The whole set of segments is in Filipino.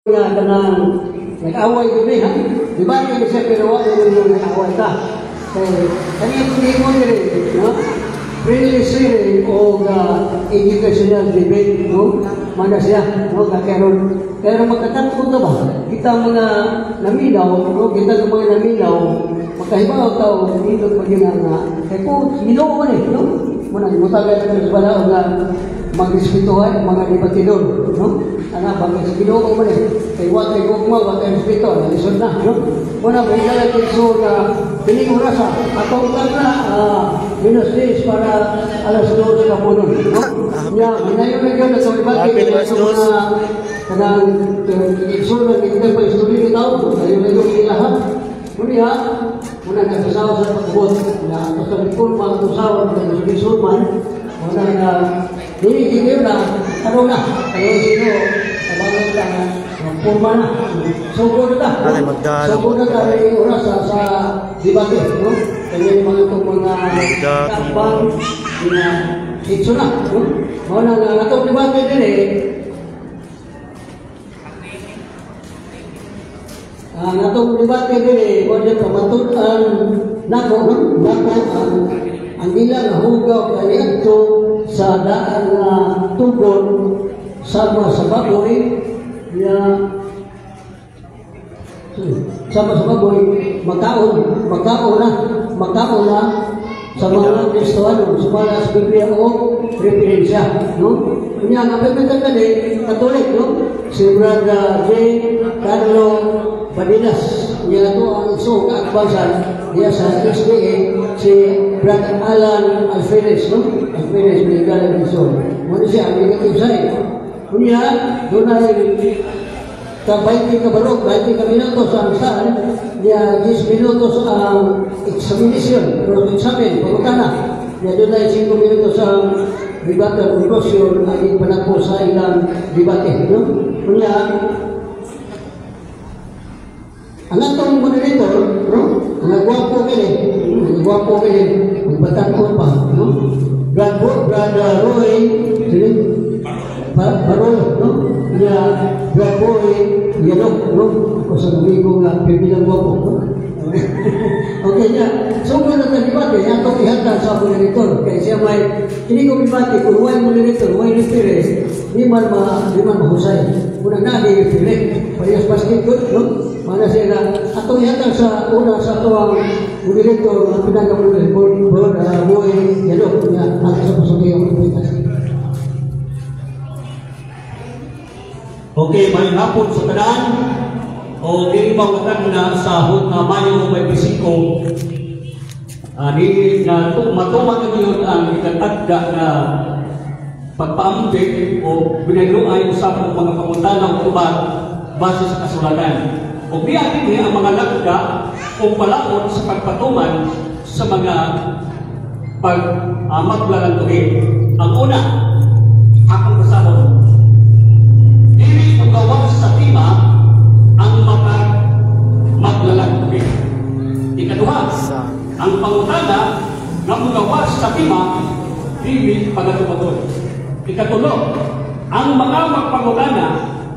nga kanang nag-away din ha. Di ba yung isa pero wala yung nag-away ka. Kaya kung mo rin, no? Friendly sharing o educational debate, no? Mana siya, no? Kakaroon. Pero magkatapos na ba? Kita mga naminaw, no? Kita mga naminaw, magkahibaw tao, dito pag yun kaya po, ginoo man eh, no? Mutagal na sa bala nga mag-respetuhan mga debatidor, no? Bangga ginoo ko man eh. Kaya wag kay gugma, wag kay respeto, nalisod na, no? Muna, may dalag iso na piling orasa, atong na minus days para alas 2 na puno, no? Minayon na yun, at sa ibagi, kanang iso na kita pa isuri ni tao, ayun na yung ilahan. Muna, nagsasawa sa pagkabot, na kasabikon pa ang usawan, na isulman, muna na, hindi na, ano na, ayaw sino, sabangan ka na, purma na, sugod na, sugod na tayo oras sa debate, no? Kaya yung mga itong mga kapang, hitso na, no? Muna na, itong debate din eh, natong debate din eh, kung dyan pamatutan, nako, ang ilang hugaw kaya ito sa daan na tugon sama sa baboy sama sa baboy magkaon na sa mga Kristoano sa mga sa Biblia o referensya, no? Kanya nga pagkakita din Katolik, no? Si Brother J. Carlo Badilas, niya ito ang isong kaakbasan niya sa SBA, si Brother Alan Alferez, no? Alferez, binigala ng isong. Muna siya, ang negative side. Kunya, doon ay ka 20 kabarok, 20 ka minutos ang saan, niya 10 minutos ang examination, cross-examine, pagkana. Niya doon ay 5 minutos ang debate, conclusion, ay panagpo sa ilang debate, no? Kunya, ang atong moderator, no? Ang gwapo kini, magbatang pa, no? Brother Roy, Parol, no? Niya, Brother Roy, Yanok, no? Ako sa amigo nga, pibilang gwapo, no? Okay niya. So, kung nagdibate, atong ihatag sa moderator. Kaya siya may, hindi ko bibate, kung huwag moderator, huwag referee, di man mahusay. Unang na-referee, parehas basket good, no? Mana siya na, atong ihatag sa una sa tuwang moderator, ang pinagawin ng board, boy, Yanok, niya, ato sa pasugay ang pitas. Okay, may hapon sa tanan. O di mawatan na sahod na Mayo 25, di na matuman na yun ang ikatagda na pagpaambit o binaluay sa mga pamuntanang ubat base sa kasulatan. O di atin ang mga lagda o palaot sa pagpatuman sa mga maglalantuhin. Ang una, akong kasahod. Dili paggawas sa tima ang maglalantuhin. Ikaduha, ang pangutana na magawas sa tima, dili pagatubaton. Ikatulo, ang mga magpangutana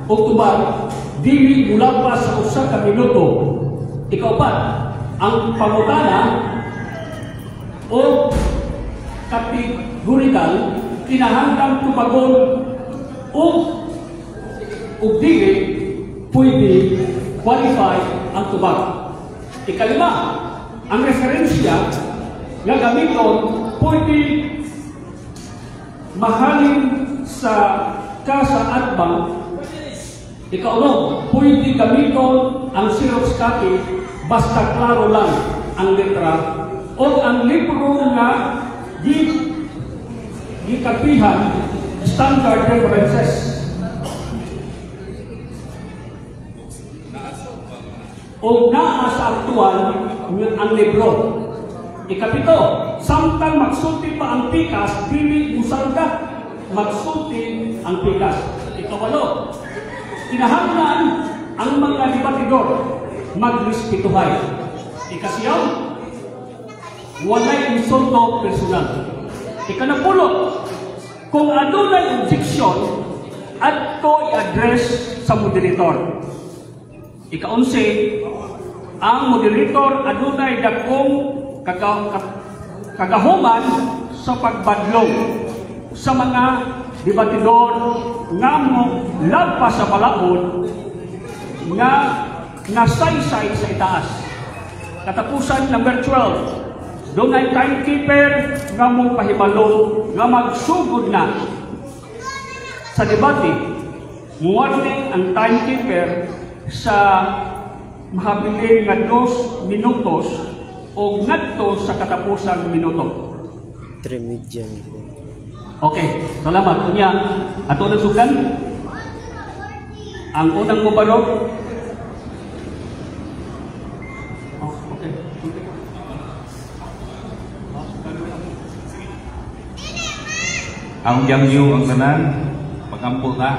o tubag, dili mula pa sa usa ka minuto. Ikaupat, ang pangutana o kategorikal, kinahanggang tubagon o dili pwede qualify ang tubag. Ikalima, ang referensya na gamiton pwede mahalin sa kasaadbang. Ikaulo, pwede gamiton ang Xerox copy basta klaro lang ang letra o ang libro na gikapihan standard references. O naa sa aktual ang libro. Ikapito, samtang magsulti pa ang pikas, dili usangga magsulti ang pikas. Ikawalo, kinahanglan ang mga debatidor magrespetuhay. Ikasiyaw, walay insulto personal. Ikanapulo, kung adunay objeksyon at to i-address sa moderator. Ika-11, ang moderator adunay dakong kagahuman sa pagbadlong sa mga debatidor nga mo lagpas sa balaod nga nasaysay sa itaas. Katapusan number 12, dunay timekeeper nga mo pahibalo nga magsugod na sa debate. Muwarning ang timekeeper sa mahabiling nga 2 minutos o ngadto sa katapusang minuto. 3 medyan. Okay, salamat. Unya, ato na sugdan. Ang unang mubaro. Okay. Ang yangyo ang tanan, pagampo na.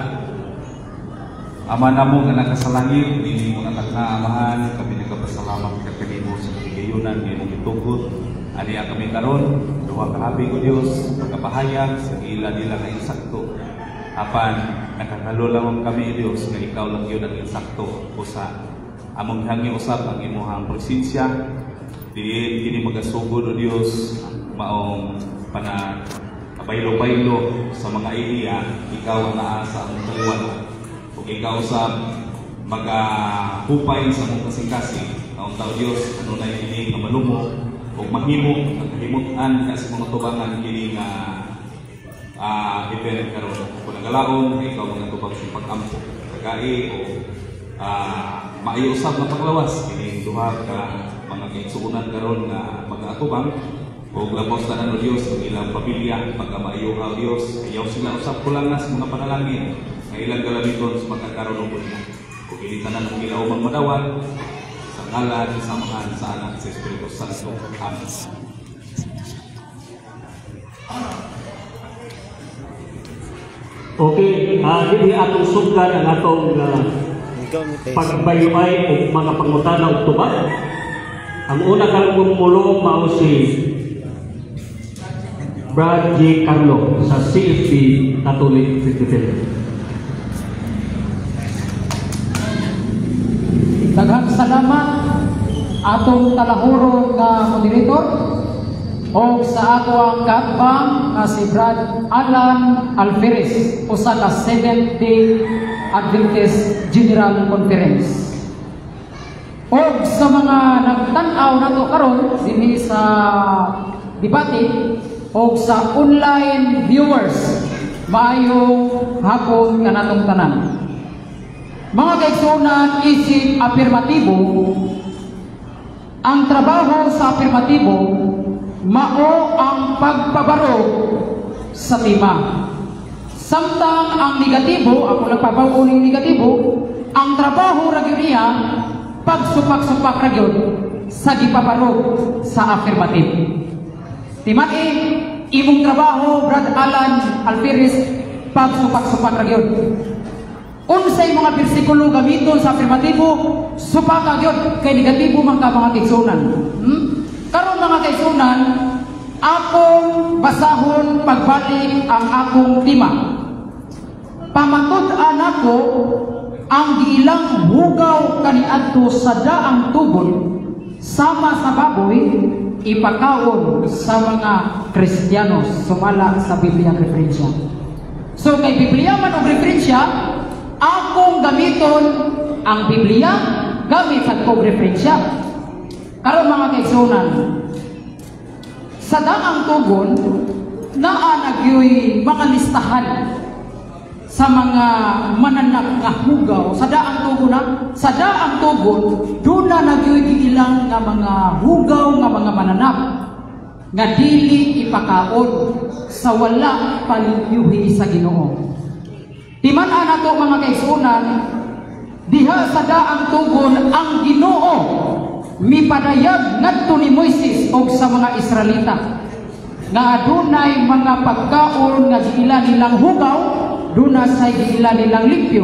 Ama na mo nga nakasalangit, hindi mo anak na amahan, kami nagpasalamat ka kanimo sa kigayunan, ngayon gitugot. Aniya kami karon, duha ka habi ko Dios, pagkapahayag sa ila nila nga insakto. Apan nakakalo lamang kami Dios nga ikaw lang yun ang insakto usa. Among hangyo usab ang imong presensya. Dili magasugod o Dios maong baylo-baylo sa mga iya, ikaw ang naa sa among taliwan. Kung ikaw sa magahupay sa mong kasing-kasing, ang tao Diyos, ano na ini nga malumo, o mahimo, nagkahimutan kasi mga tubangan kini nga event karon. Kung nagalaon, ikaw mga tubang sa pag-ampo. Kagay o maayusap na paglawas, kini duha ka mga kaigsuunan karon na mag-aatubang, o labos na ng Diyos, ang ilang pamilya, pagka-maayuha o Diyos, ayaw sila usap ko lang na sa mga panalangin, na ilang galamiton sa pagkakaroon ng buhay. Kung ilitanan ng ilaw magmadawal, sa ngalan, sa samahan, sa anak, sa Espiritu Santo. Amen. Okay, dili atong sugdan ang atong pagbayuay o mga pangutana o tubag. Ang una karong pumulo mao si Brad J. Carlo sa CFP Catholic Presbyterian. Daghang salamat atong talahuro nga moderator o sa ato ang katbang nga si Brad Alan Alferez usa ka Seventh-day Adventist General Conference. O sa mga nagtan-aw nato karon dinhi sa debate o sa online viewers, maayong hapon nga natong tanan. Mga kaigsuonan, isip afirmatibo, ang trabaho sa afirmatibo mao ang pagpabaro sa tema. Samtang ang negatibo, ako nagpabago ng negatibo, ang trabaho ra gyud niya pagsupak-supak ra gyud sa gipabaro sa affirmative. Timai, imong trabaho, Brad Alan Alferez, pagsupak-supak ra gyud. Unsay mga bersikulo gamiton sa afirmatibo, supak ra gyud, kay negatibo man ka mga kaigsuonan. Karon mga kaigsuonan, akong basahon pagbalik ang akong tema. Pamatud-an ako ang giilang hugaw kaniadto sa daang tubod sama sa baboy ipakaon sa mga Kristiyano sumala sa Biblia referensya. So kay Biblia man og referensya, akong gamiton ang Biblia gamit sa kong referensya. Karon mga kaigsuonan, sa daang tugon naa nagyoy mga listahan sa mga mananak nga hugaw sa daang tugon sa daang tugon doon na nagyoy ilang nga mga hugaw nga mga mananap nga dili ipakaon sa wala paligyuhi sa Ginoo. Timan-an nato mga kaigsuonan, diha sa daang tugon ang Ginoo mipadayag ngadto ni Moises og sa mga Israelita nga adunay mga pagkaon nga giila nilang hugaw, duna sa giila nilang limpyo.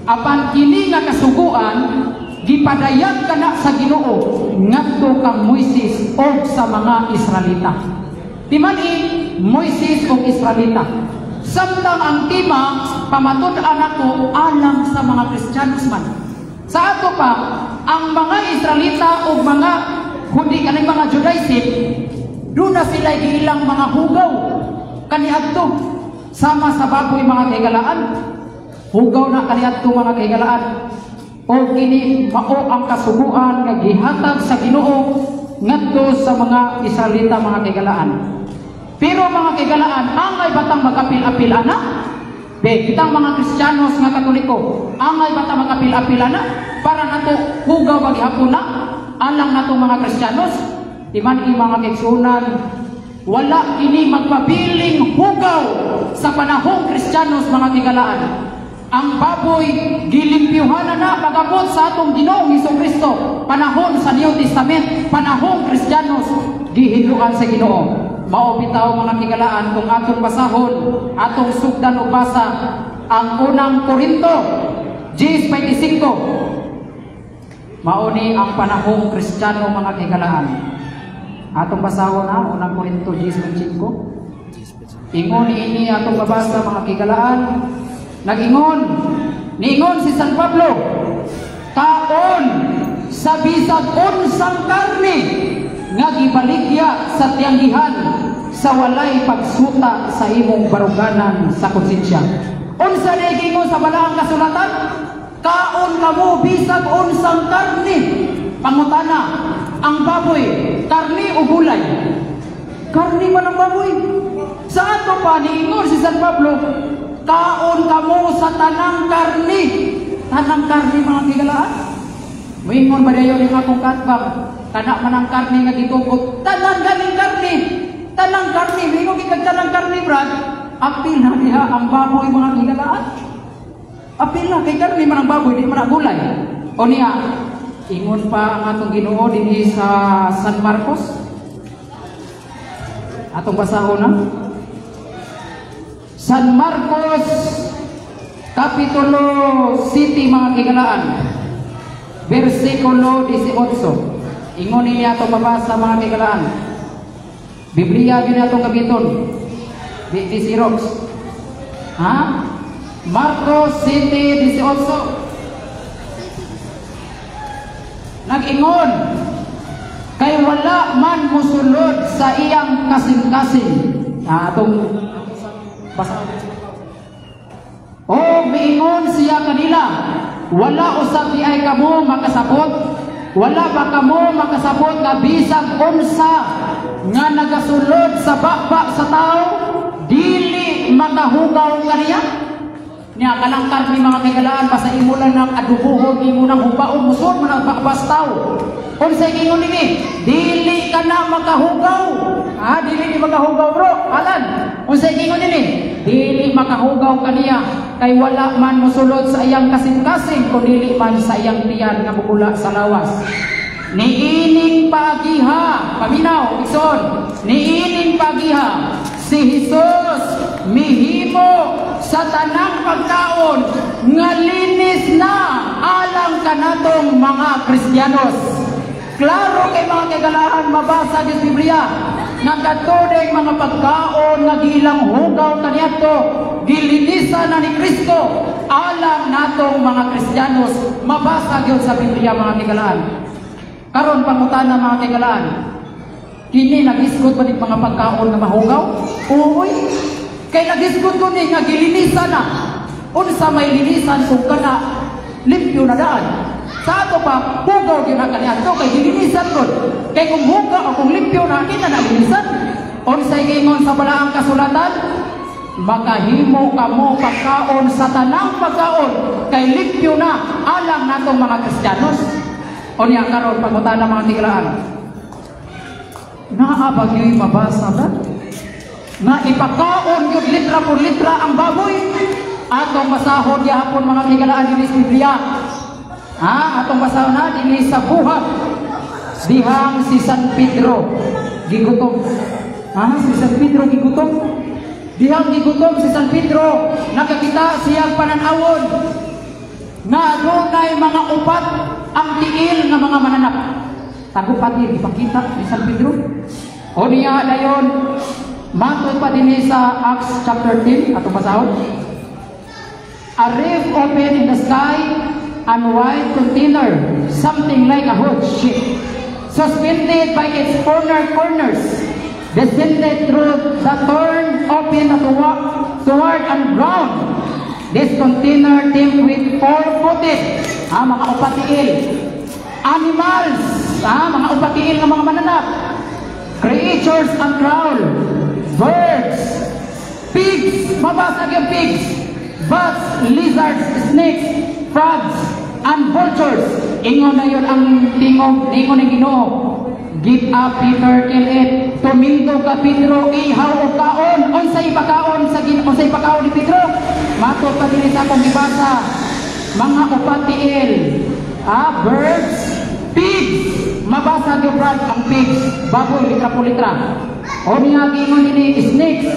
Apan kini nga kasuguan gipadayag kana sa Ginoo ngadto kang Moises og sa mga Israelita. Timani Moises og Israelita Samtang ang tima, pamatud-an ako alang sa mga Kristiyanos man. Sa ato pa, ang mga Israelita o mga Hudi, kaning mga Judaism, doon na sila ilang mga hugaw. Kaniadto, sama sa baboy mga kaigalaan. Hugaw na kaniadto mga kaigalaan. O kini mao ang kasubuan nga gihatag sa Ginoo ngadto sa mga Israelita mga kaigalaan. Pero mga kaigalaan, angay batang magapil-apil ana? Be, kitang mga Kristiyanos nga Katoliko, angay batang magapil-apil ana para nato hugaw bagihapon na alang nato mga Kristiyanos. Di man mga kaigsunan, wala ini magpabiling hugaw sa panahong Kristiyanos mga kaigalaan. Ang baboy gilimpyuhan na pagabot sa atong Ginoong Hesukristo, panahon sa New Testament, panahong Kristiyanos gihinluan sa Ginoo. Mao bitaw mga kaigalaan kung atong basahon, atong sugdan o basa ang unang Korinto 10:25. Mao ni ang panahong Kristiyano mga kaigalaan. Atong basahon na unang Korinto 10:25. Ingon ini atong babasa mga kaigalaan. Niingon si San Pablo, kaon sa bisag unsang karne nga gibaligya sa tiyanggihan sa walay pagsuta sa imong baruganan sa konsensya. Unsa na giingon sa balaang kasulatan? Kaon kamo bisag unsang karne. Pangutana, ang baboy, karne o gulay? Karne man ang baboy. Sa ato pa niingon si San Pablo, kaon kamo sa tanang karne. Tanang karne mga kaigalaan. Moingon ba dayon ang akong katbang? Kana man ang karne nga gitugot. Tanang ganing karne. Tanang karne. Moingon gid tanang karne, brad. Apil na diha ang baboy mga kaigalaan. Apil na kay karne man ang baboy, di man ang gulay. O niya, ingon pa ang atong Ginoo dinhi sa San Marcos. Atong basahon na. San Marcos Kapitulo 7 mga kaigalaan, versikulo 18. Ingon niya atong mabasa mga kaigalaan. Biblia yun atong gabiton. Di Xerox. Ha? Marcos 7:18. Nag-ingon, kay wala man musulod sa iyang kasing-kasing. Atong basa. O miingon siya kanila, wala usab di ay kamo makasabot, wala ba kamo makasabot nga bisag unsa nga nagasulod sa baba sa tao, dili makahugaw kaniya? Niya kalang karni mga kaigalaan, basta imo lang ng adubuhon, imo ng hubaon, muson man ang bakbas tao. Unsa ingon nini? Dili ka na makahugaw. Ha, dili makahugaw bro. Alan, unsa ingon nini? Dili makahugaw kaniya kay wala man mosulod sa iyang kasing-kasing kundi man sa iyang tiyan nga mugula sa lawas. Niining pagiha, paminaw, ison. Niining pagiha si Jesus mihimo sa tanang pagkaon nga linis na alang kanatong mga Kristiyanos. Klaro kay mga kaigalaan mabasa sa Biblia nga katudeng mga pagkaon nga gilang hugaw kaniadto gilinisan na ni Kristo alang natong mga Kristiyanos. Mabasa gyud sa Biblia mga kaigalaan. Karon pangutana mga kaigalaan, kini nagisgot ba ni mga pagkaon nga mahugaw? Uy, kay nagisgot ko ni nga gilinisan na. Unsa may linisan kung kana limpyo na daan? Sa ato pa, hugaw yun na kaniadto kay gilinisan ko. Kay kung hugaw o kung limpyo na, kita na linisan. Unsay gingon sa balaang kasulatan? Makahimo kamo pagkaon sa tanang pagkaon kay limpyo na alang natong mga Kristiyanos. O niya karon pangutana mga kaigalaan. Naabag yung mabasa ba? Na ipakaon yung litra por litra ang baboy. Atong basahon yahapon mga kaigalaan din sa Biblia. Ha? Atong basahon na din sa buhat. Dihang si San Pedro gigutom. Ha? Si San Pedro gigutom. Dihang gigutom si San Pedro, nakakita siyang pananawon nga dunay mga upat ang tiil nga mga mananap. Tagupat ipakita ni San Pedro. O niya dayon Matod pa din sa Acts chapter 10, atong basahon. A rift opened in the sky, and white container, something like a huge ship, suspended by its corners, descended through the torn open toward and ground. This container teemed with four-footed, mga upatiil, animals, mga upatiil ng mga mananap, creatures and crowl, birds, pigs, mabasag yung pigs, bats, lizards, snakes, frogs, and vultures. Ingon na yun ang tingog, ingon ng Ginoo. Give up Peter, kill it. Tuminto ka Pedro, ihaw o kaon. Unsay pakaon sa unsay pakaon ni Pedro. Matod pa din sa akong gibasa. Mga upatiil, birds, pigs, mabasag yung brad ang pigs, baboy, litra po litra. O niya gingon ini snakes,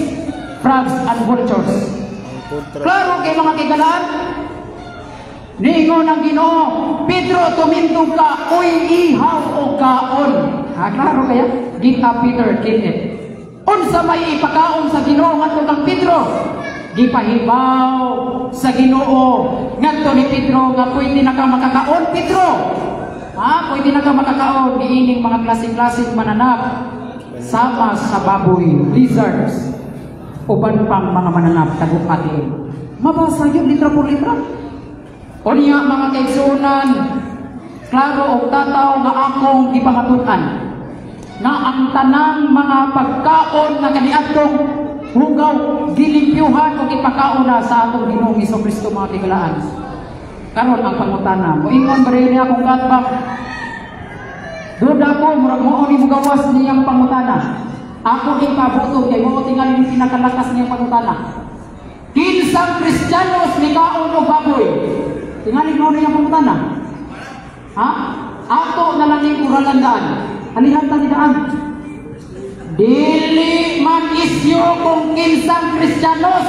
frogs, and vultures. Klaro kay mga kigalaan. Ningon ang Ginoo, Pedro, tuminto ka, uy, ihaw o kaon. Klaro kaya? Give up Peter, kill it. Unsa may ipakaon sa Ginoo ngadto kang Pedro? Gipahibaw sa Ginoo ngadto ni Pedro nga pwede na ka makakaon, Pedro. Pwede na ka makakaon niining mga klaseng-klaseng mananap sama sa baboy, lizards, uban pang mga mananap tagupati. Mabasa yun litra por litra. O niya mga kaigsunan, klaro og tataw nga akong ipangatutan na ang tanang mga pagkaon nga kaniadtong hugaw gilimpyuhan o ipakaon na sa atong Ginoong Hesukristo mga tigalaan. Karon ang pangutana, moingon ba rin akong katbang? Duda ko, murag mo ni mugawas niyang pangutana. Ako din pabuto kay mo tingali yung pinakalakas niyang pangutana. Kinsang Kristiyanos ni kaon o baboy? Tingali mo niyang pangutana. Ato na lang yung uralandaan. Alihan ta daan. Dili man isyo kung kinsang Kristiyanos.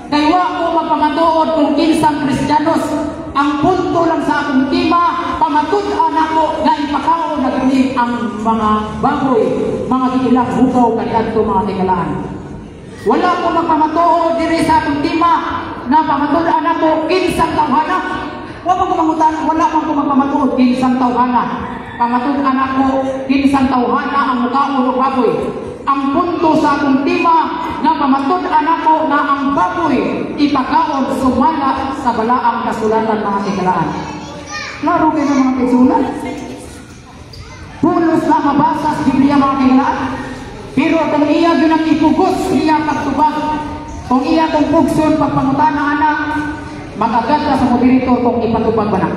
Kay wa ko magpamatuod kung kinsang Kristiyanos. Ang punto lang sa akong tema, pamatud-an ako na ipakaon na gani ang mga baboy, mga ilang hugaw kaniadto mga tigalaan. Wala ko magpamatuod diri sa akong tema na pamatud-an ako kinsang tawhana. Wala man ko magpamatuod kinsang tawhana. Pamatud-an ako kinsang tawhana ang mukaon o baboy. Ang punto sa akong tema na pamatud-an ako na ang baboy ipakaon sumala sa balaang kasulatan mga tigalaan. Klaro kayo mga kaisulat. Pulos na mabasa sa Biblia mga tigalaan. Pero kung iya yun ang ipugos niya pagtubag, kung iya kong pugson pagpangutana anak, mag-agad ka sa moderator kung ipatubag ba na.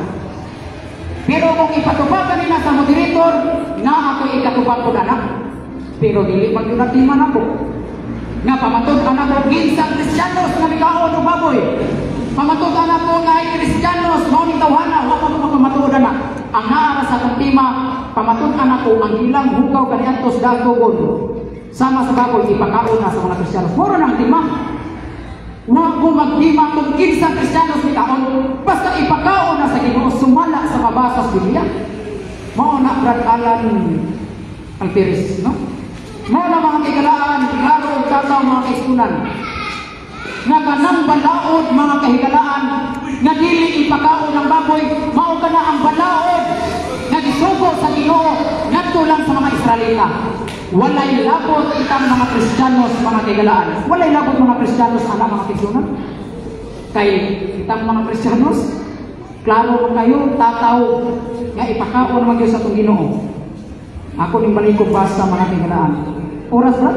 Pero kung ipatubag ka nila sa moderator, na ako ikatubag ko na. Pero dili magdunatiman ako. Nga pamatud-an ako kinsang Kristiyanos na mikaon o baboy. Pamatud-an ako nga ay Kristiyanos mauning tawhana. Wala ko magpamatuod na. Ang naara sa akong tema, pamatud-an ako ang ilang hugaw kaniadtos dagdogon. Sama sa baboy ipakaon na sa mga Kristiyanos. Moro ng tema. Huwag ko magtima kung kinsang Kristiyanos mikaon. Basta ipakaon na sa Ginoo sumala sa mabasa sa Biblia. Mao na Brad Alan Alperes, no? Muna mga kahigalaan, klaro o tataw mga kaisunan. Nga kanang balaod mga kahigalaan, nga dili ipakaon ng baboy, mao ka na ang balaod, nga gisugo sa Ginoo, ngadto lang sa mga Israelita. Walay labot itang mga Kristiyanos mga kahigalaan. Walay labot mga Kristiyanos ana mga kaisunan. Kay itang mga Kristiyanos, klaro kayo, tataw, nga ipakaon naman kayo sa itong Ginoo. Ako ning balik ko basa mga kahigalaan. Oras ba?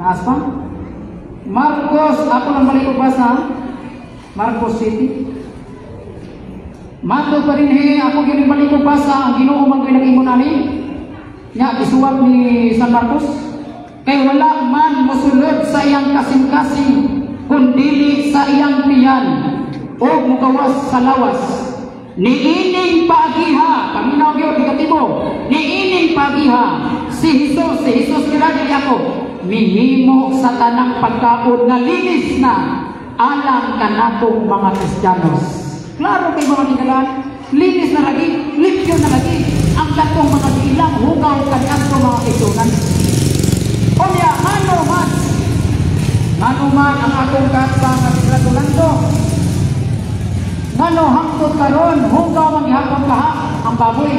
Taas pa? Marcos, ako lang balik ko basa. Marcos City. Matod pa rin ako yung balik ko basa ang Ginoo man kayo nag-ingon namin. Nga, isuwag ni San Marcos. Kay wala man mosulod sa iyang kasing-kasing kundili sa iyang tiyan o mugawas sa lawas. Niining pagiha, paminaw yun, negatibo. Niining pagiha, si Jesus kira dili ako, mihimo sa tanang pagkaon nga linis na alang kanatong mga Kristiyanos. Klaro kay mga tigalan, linis na lagi, limpyo na lagi, ang katong mga ilang hugaw kanatong mga kaisunan. O niya, ano man ang akong katsa nga sigratulando, ngano hangtod karon hugaw manghapon kaha ang baboy.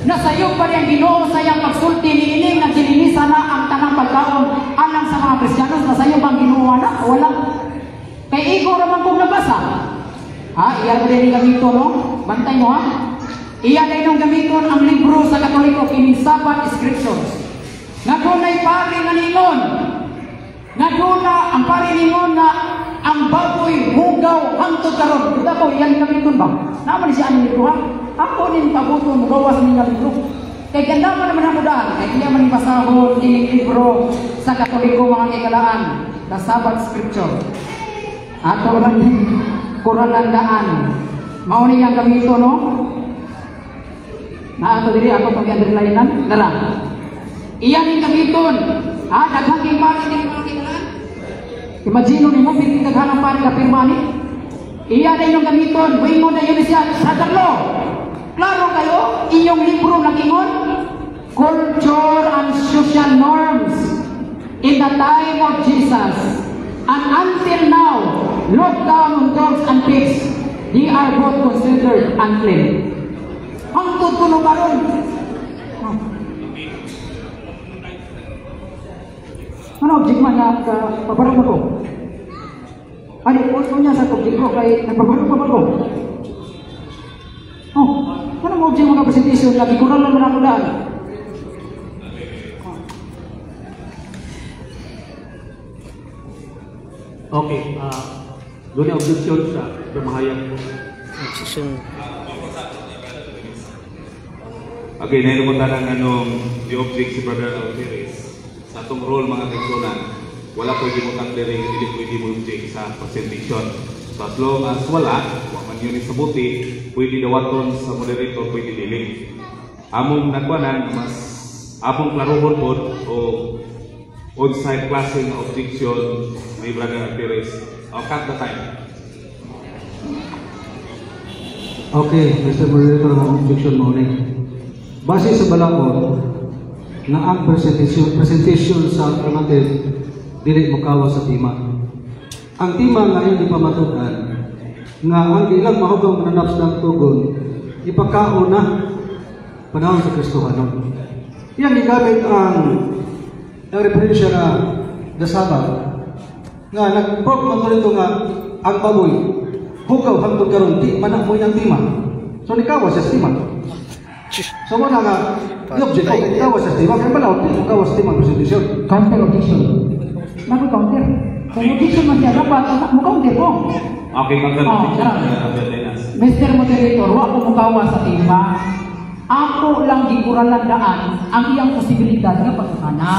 Nasayop pa rin ang Ginoo sa iyang pagsulti niining nagsilinisan na ang tanang pagkaon alang sa mga Kristiyanos. Nasayop ang Ginoo na? Wala. Kay ikaw naman kung nabasa. Ha? Iyan mo din gamito, no? Bantay mo, ha? Iyan ay nung gamiton ang libro sa Katoliko, kining Sabbath Scriptures. Nga dunay pari nga ningon. Nga duna ang pari ningon na ang baboy hugaw hangtod karon. Kita ko, iyan gamiton ba? Naman siya ang libro, ha? Ako din pabuton, mugawas niya libro. Kaya ganda mo naman ako daan. Kaya kaya man basahon kining libro sa Katoliko mga kagalaan. The Sabbath Scripture. Ato lang Koranandaan. Mauni yang gamito, no? Na ato diri ako pag underlinean, dara. Iyan yung gamiton. Daghang pari din mga kagalaan. Imagine nimo pili daghang pari ka pirmani. Iyan ay yung gamiton. Wingon na yun siya sa tatlo. Klaro kayo, inyong libro na kingon, culture and social norms in the time of Jesus. And until now, look down on dogs and pigs. They are both considered unclean. Hangtod ko no karon. Ano object man na pabarong ako? Ano po niya sa object ko kay nagpabarong pa ko? Ano mo object mga presentation lagi ko lang ako daan. Okay, doon yung objection sa pamahayag ko. Okay, nahinumunta ng the object si Brother Alvarez. Sa itong role mga kaibigan, wala pwede mo tangdering, hindi pwede mo object sa presentation. So as long as wala man yun isabuti, pwede dawaton sa moderator, pwede diling. Among nagwanan, mas among klarohon po o on-site classing objection may Brother Alvarez. Cut the time. Okay, Mr. Moderator, ang objection mo ulit. Base sa balaod na ang presentation sa alternative dili makawa sa tima. Ang tima ngayon ipamatukan nga ang ilang mahugang nanaps ng tugon ipakaon na panahon sa Kristohanon. Yan gigamit ang referensya na the Sabbath nga nag-prove man dito nga ang baboy hugaw hangtod karon di manak mo yang tima. So nikawa sa tima. So wala nga i-object ko nikawa sa tima kaya pala di nikawa sa tima presentation. Counter objection. Nag-counter. Kung objection man siya dapat mo counter ko. Okay, counter objection. Mr. Moderator, wa ko mukawa sa tima. Ako lang gikuralandaan ang iyang posibilidad nga pagkakana.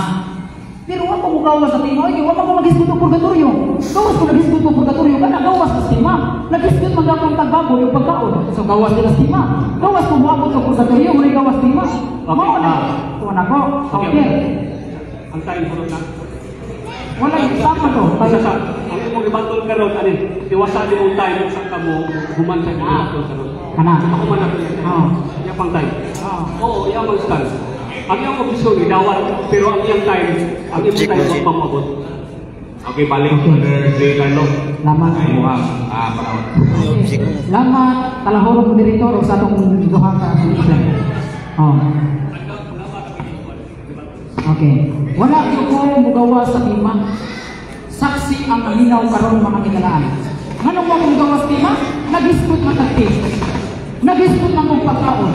Pero wa ko mukawa sa tima, wa ko magisgot og purgatorio. Gawas ko nagisgot og purgatorio, kana gawas sa tima. Nagisgot man akong tagbaboy og pagkaon. So gawas din sa tima. Gawas ko moabot sa purgatorio, uri gawas tima. Mao na. Tuwa ko. Okay. Ang time ko na. Wala isama to. Kaya sa ang imong ibatol karon ani tiwasa di mong time sa kamo human sa ibatol karon. Kana. Ako man ako. Ya pang time. Oo, iya man stand. Ang iyang objection idawat pero ang iyang time wa pamabot. Okay, balik Brother J. Carlo. Lamat. Ay muhang panahon. Lamat talahorong moderator sa atong duha ka solution. Okay. Wala ko mugawa sa tima. Saksi ang malinaw karon mga kagalaan. Ngano mo mugawa sa tima? Nagisgot man tagti. Nagisgot man og pagkaon.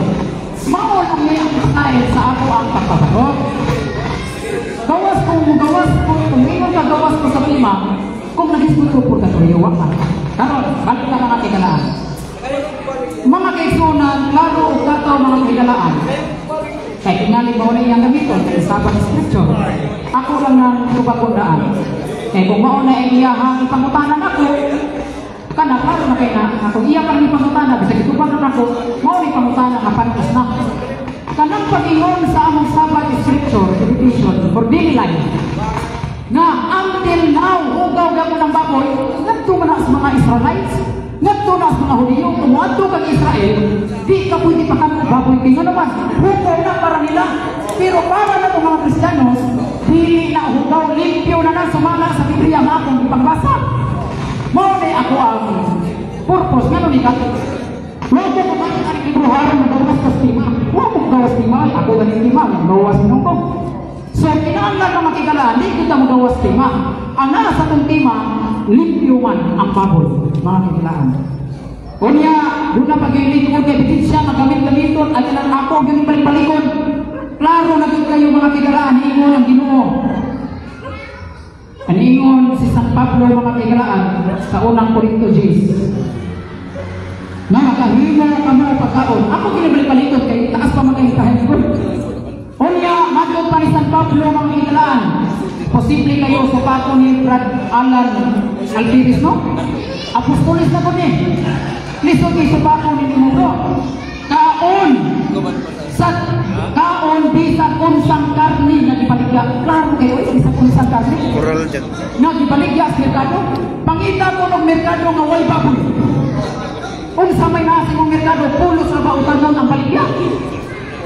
Mao lang may ang style sa ako ang pagkabarog. Gawas ko tumingon ka gawas ko sa tima. Kung nagisgot ko purgatorio wa ka. Karon, balik ka mga kagalaan. Mga kaigsunan, klaro o kataw mga kagalaan. Kaya tingali ba wala yung gamiton kaya Sabbath Scripture. Ako lang nang lupagundaan. Kaya kung mauna ay iyahang ipangutanan ako, kana klaro na kaya na ako iya parang ipangutanan, bisa gitupag na ako, mauna ipangutanan na pantas na. Kanang pag-ingon sa among Sabbath Scripture, education, for daily life, na until now, hugaw mo ng baboy, nagto man na sa mga Israelites, nagto na sa mga Hudiyo, tumuadto kang Israel, di ka pwede pa kang baboy kayo naman. Hugaw na para nila. Pero para na itong mga Kristiyanos, dili na hugaw, limpyo na na sumala sa Biblia nga akong ipagbasa. Mao ni ako ang purpose nga ni Kato. Wala ko kumain ang ibruharan na gawas sa stima. Wala ko gawas stima, ako ganing stima, gawas nung ko. So, kinahanglan na makikala, hindi kita mo gawas stima. Ang nasa itong tema, limpyo man ang baboy, mga kikilaan. Unya, doon na pag-ilikod kay bitin siya, magamit-gamiton, at ilang ako, ganun balik-balikon. Klaro na doon kayo mga kikilaan, hiingon ang Ginoo. Aningon si San Pablo mga kikilaan sa unang Korinto 10. Na makahimo ka mo pagkaon. Ako kinabalik-balikon kay taas pa magkahitahin ko. Unya, matod pa ni San Pablo mga kikilaan. Posible kayo sa pako ni Brad Alan Alpiris, no? Apostolis na ko ni. Liso kayo sa pako ni Nimuro. Kaon! Kaon bisag unsang karni nga gibaligya. Klaro kayo bisag unsang karni. Oral dyan. Nga gibaligya sa merkado. Pangita mo ng merkado nga way baboy. Unsa may nasa mong merkado, pulos na bautan nun ang baligya.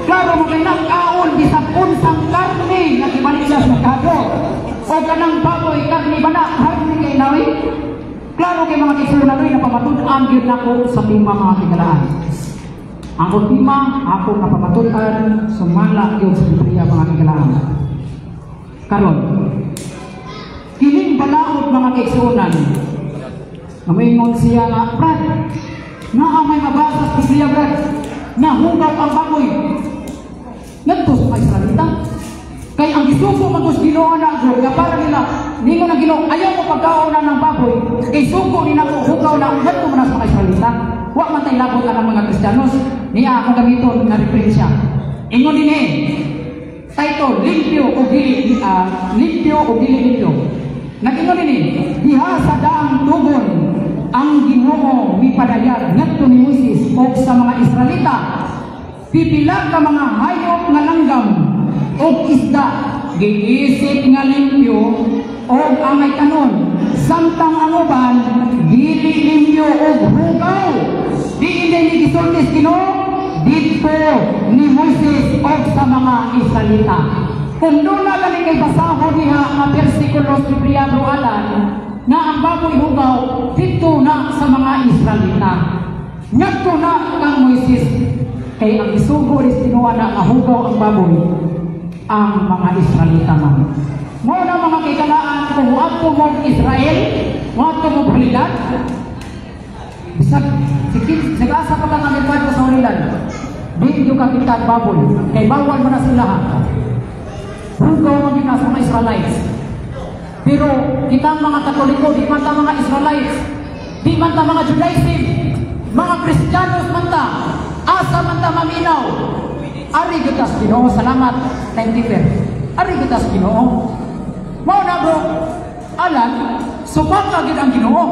Klaro mo kayo na kaon bisag unsang karni nga gibaligya sa merkado. O kanang baboy karni ba na karni kay nawi. Klaro kay mga kisunan na pamatunan gyud nako sa lima mga kigalaan. Ang ultima, ako napapatulan, sumala yun sa Biblia mga kigalaan. Karon, kiling balaod mga kaigsunan, ngayon siya nga, Brad, nga may mabasa sa Biblia, Brad, na hugaw ang baboy. Nagto sa mga Israelita. Kaya ang gisuko magos Ginoo na agro, nga para nila, ningo na Ginoo, ayaw mo pagkaon na ng baboy, kay suko nila ko hugaw na, nagto mo na sa mga Israelita. Wa man tay labot ang mga Kristiyanos niya akong gamiton nga referensya. Ingon din title limpyo o dili limpyo. Nag-ingon din diha sa daang tugon ang Ginoo mipadayag ngadto ni Moises o sa mga Israelita. Pipila ka mga hayop nga langgam o isda giisip nga limpyo o angay kanon samtang ang uban dili limpyo o hugaw. Di ni gisultis Ginoo dito ni Moises o sa mga Israelita. Kung doon na kami kay basahon niya ang versikulo sa Biblia Alan na ang baboy hugaw dito na sa mga Israelita. Ngadto na kang Moises kay ang isugo ni Ginoo na hugaw ang baboy ang mga Israelita man. Mo na mga kikalaan kung wato mo Israel, wato mo Balilan. Bisag nag-asa pa lang ang merkado sa Balilan. Di yung kakita baboy. Kay bawal mo na sila ha. Hugaw ang ginas mga Israelites. Pero kitang mga Katoliko, di man ta mga Israelites, di man ta mga Judaism, mga Kristiyanos man ta, asa man ta maminaw. Ari gitas Ginoo, salamat. Thank you, Ari gitas Ginoo. Mao na bro, alam, subaka gid ang Ginoo.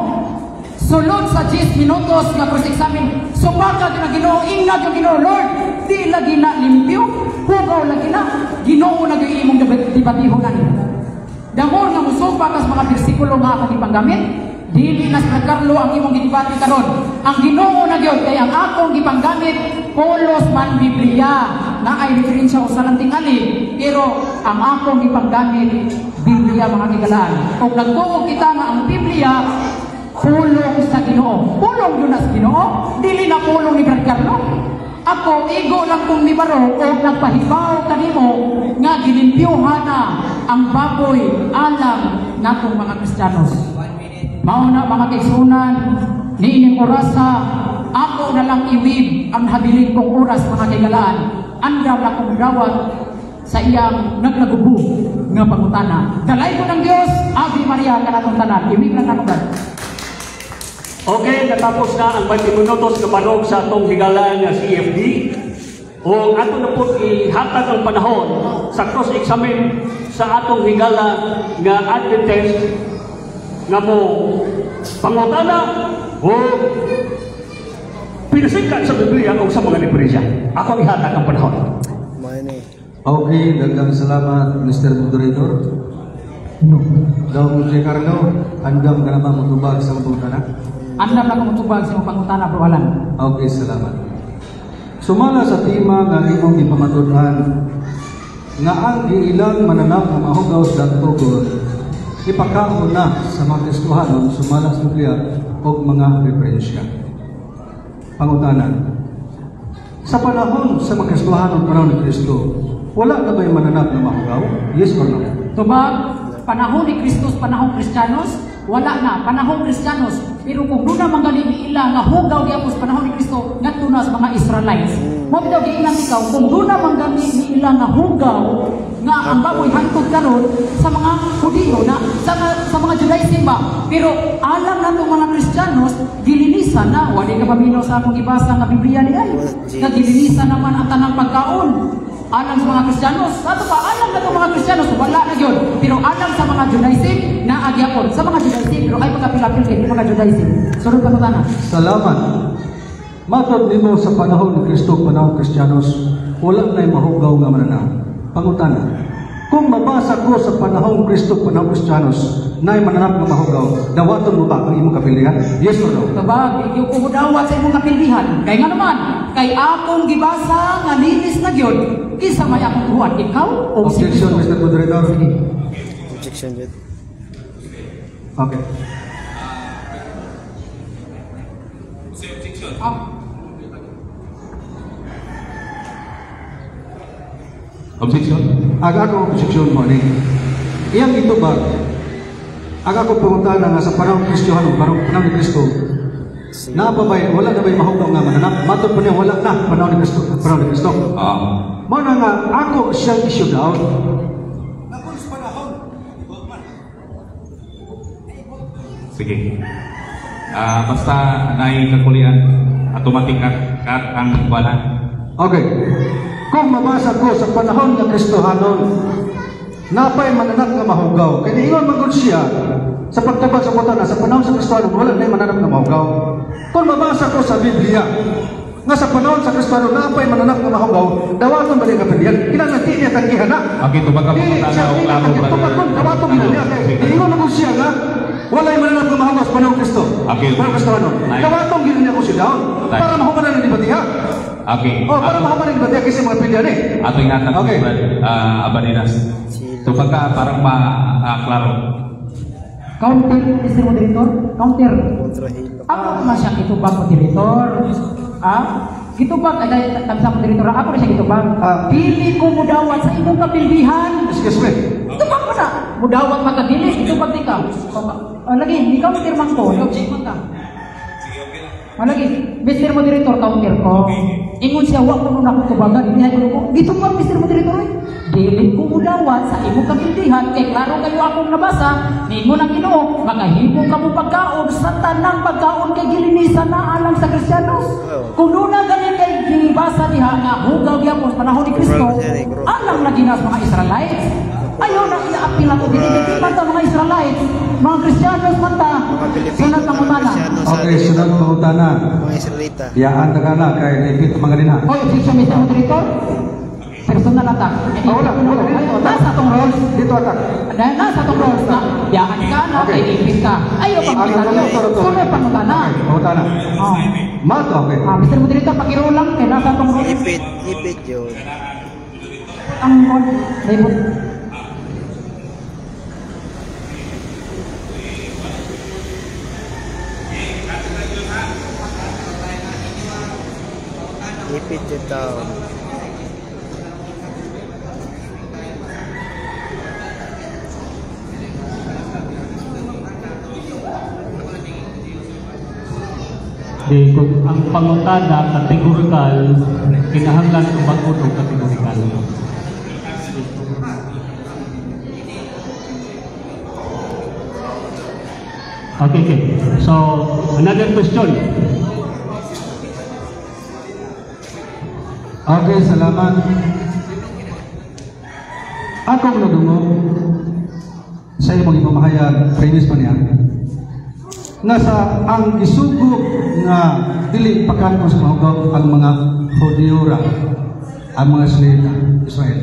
Sulod sa 10 minutos nga cross-examine, subaka gid ang Ginoo, ingna yung Ginoo, Lord, di lagi na limpyo, hugaw lagi na, Ginoo na gyud imong debatihonan. Damo nga musupa kas mga bersikulo nga akong ipanggamit, dili na sa Carlo ang imong gidebate karon. Ang Ginoo na gyud kay ang akong gipanggamit polos man Biblia na ay referensya sa lanting ali, pero ang akong gipanggamit Biblia mga kigalaan. Kung nagtuog kita nga ang Biblia pulong sa Ginoo. Pulong yun na sa Ginoo, dili na pulong ni Brad Carlo. Ako, igo lang kong nibaro o nagpahibaw kanimo nga gilimpyuhan na ang baboy alam natong mga Kristiyanos. Mauna mga kaigsunan, niining orasa, ako na lang iwib ang habilin kong oras mga kaigalaan. Andam na kong dawat sa iyang naglagubo nga pangutana. Dalay ko ng Diyos, Ave Maria kanatong tanan. Iwib lang na Brad. Okay, natapos na ang 20 minutos na panog sa atong higalan nga CFD. O ato na po ihatag ang panahon sa cross-examine sa atong higala nga Adventist nga mo pangutana o pinasikat sa Biblia o sa mga diferensya. Ako ang ihatag ang panahon. Okay, daghang salamat Mr. Moderator. Daw Mr. Carlo, andam ka naman matubag sa pangutana? Andam na kumutubag sa mga pangutana, Bro Alan. Okay, salamat. Sumala sa tema nga imong ipamatudan nga ang ilang mananap nga mahugaw sa tugon ipakaon na sa mga Kristohanon sumala sa Biblia o mga referensya. Pangutanan, sa panahon sa mga Kristohanon panahon ni Kristo, wala na ba'y mananap na mahugaw? Yes or no? Tubag, panahon ni Kristus, panahon Kristiyanos, wala na, panahon Kristiyanos. Pero kung doon naman galing ila nga hugaw di apos panahon ni Kristo, nga na sa mga Israelites. Mo bitaw di ilang ikaw, kung doon naman galing ila nga hugaw, nga ang baboy hantod karon sa mga Hudiyo na sa mga Judaism ba. Pero alam na itong mga Kristiyanos, gilinisan na, wala ka paminaw sa akong ibasa nga Biblia ni ay. Nga gilinisan naman ang tanang pagkaon. Alam sa mga Kristiyanos, ato pa, alam na itong mga Kristiyanos, wala na yun. Pero alam sa mga Judaism, na agyapon. Sa mga Judaism, pero ay pagkapilapil din, mga Judaism. Sunod pa na. Salamat. Matod nimo sa panahon ni Kristo, panahon Kristiyanos, wala na'y mahugaw nga mananap. Pangutana, kung mabasa ko sa panahon Kristo, panahon Kristiyanos, na'y mananap nga mahugaw, dawaton mo ba ang imong kapilihan? Yes or no? Kabag, ikaw ko dawat sa imong kapilihan. Kaya nga naman, kay akong gibasa nga linis na gyud, kisa may akong buwan, ikaw o si Objection, Kristo? Mr. Moderator. Objection yun. Okay. Objection? Aga ko objection mo ni. Iyang ito ba? Aga ko pumunta na nga sa panahon Kristiyanon, panahon ni Kristo. Na pa ba'y, wala na ba'y mahugaw nga mananap? Matod pa niya, wala na panahon ni Kristo. Panahon ni Kristo. Mo na nga, ako siyang issue down. Sige. Basta naikakulian, automatic cut ang bala. Okay. Kung mabasa ko sa panahon ng Kristohanon, napay mananap nga mahugaw. Kaya ingon magod siya, sa pagtabag sa butana, sa panahon sa Kristohanon, wala na mananap nga mahugaw. Kung mabasa ko sa Biblia, nga sa panahon sa Kristohanon, napay mananap nga mahugaw, dawaton ba niya kapilihan? Kinanati niya tanggihan na. Okay, ito baka pumunta na o klaro ba? Dawaton niya. Ingon magod siya nga, wala yung mananap nga mahugaw sa panahon Kristo. Okay. Panahon Kristohanon. Dawaton gila niya ko siya down. Para mahugaw na nibatiha. Okay. Para mahugaw na nibatiha kasi mga pilya ni. Ato yung hatag Okay. Abanidas. Ito baka parang klaro. Counter, Mr. Moderator, counter. Kontrahilo. Ako naman siya kitubag moderator. Kitubag, ay sa moderator, ako na siya kitubag. Pili ko mudawat sa imong kapilbihan. Excuse me. Kitubag mo na. Mudawat magkadili, kitubag di ka. Lagi, ikaw mo tirmang ko, ikaw checkman ka. Lagi, Mr. Moderator, counter ko. Ingon siya, wak ko nung nakutubagan, inihay ko nung kitubag, Mr. Moderator. Dili ko mudawat sa imong kapilbihan, kay klaro kayo akong nabasa, ningon ang Ginoo, makahimo ka mo pagkaon sa tanang pagkaon kay gilinisan na alang sa Kristiyanos. Kung doon na ganin kay ginibasa diha nga hugaw gyapon sa panahon ni Kristo, alang lagi na sa mga Israelites. Ayaw na iaapil ako dinigiti man ta mga Israelites, mga Kristiyanos man ta. Sunod na mutana. Okay, sunod pangutana. Mga Israelita. Yaan na ka na kay David Mangalina. Hoy, objection, Mr. Moderator. Personal attack. Wala. Nasa tong roles. Dito atak. Dahil nasa tong roles na yaan ka na, kay ipis ka. Ayaw pang mutana. Sunod pang mutana. Pangutana. Oh. Mato, okay. Mr. Moderator, pakirulang kay nasa tong roles. Ipit yun. Ang label. Ipit yun tao. Di kung ang pangutana kategorikal, kinahanglan tumagon og kategorikal. Okay. So, another question. Okay, salamat. Akong nadungog sa imong ipamahayag, premise pa niya, nasa ang isugo nga dili pakan sa mahugaw ang mga Hudiyura, ang mga Israel.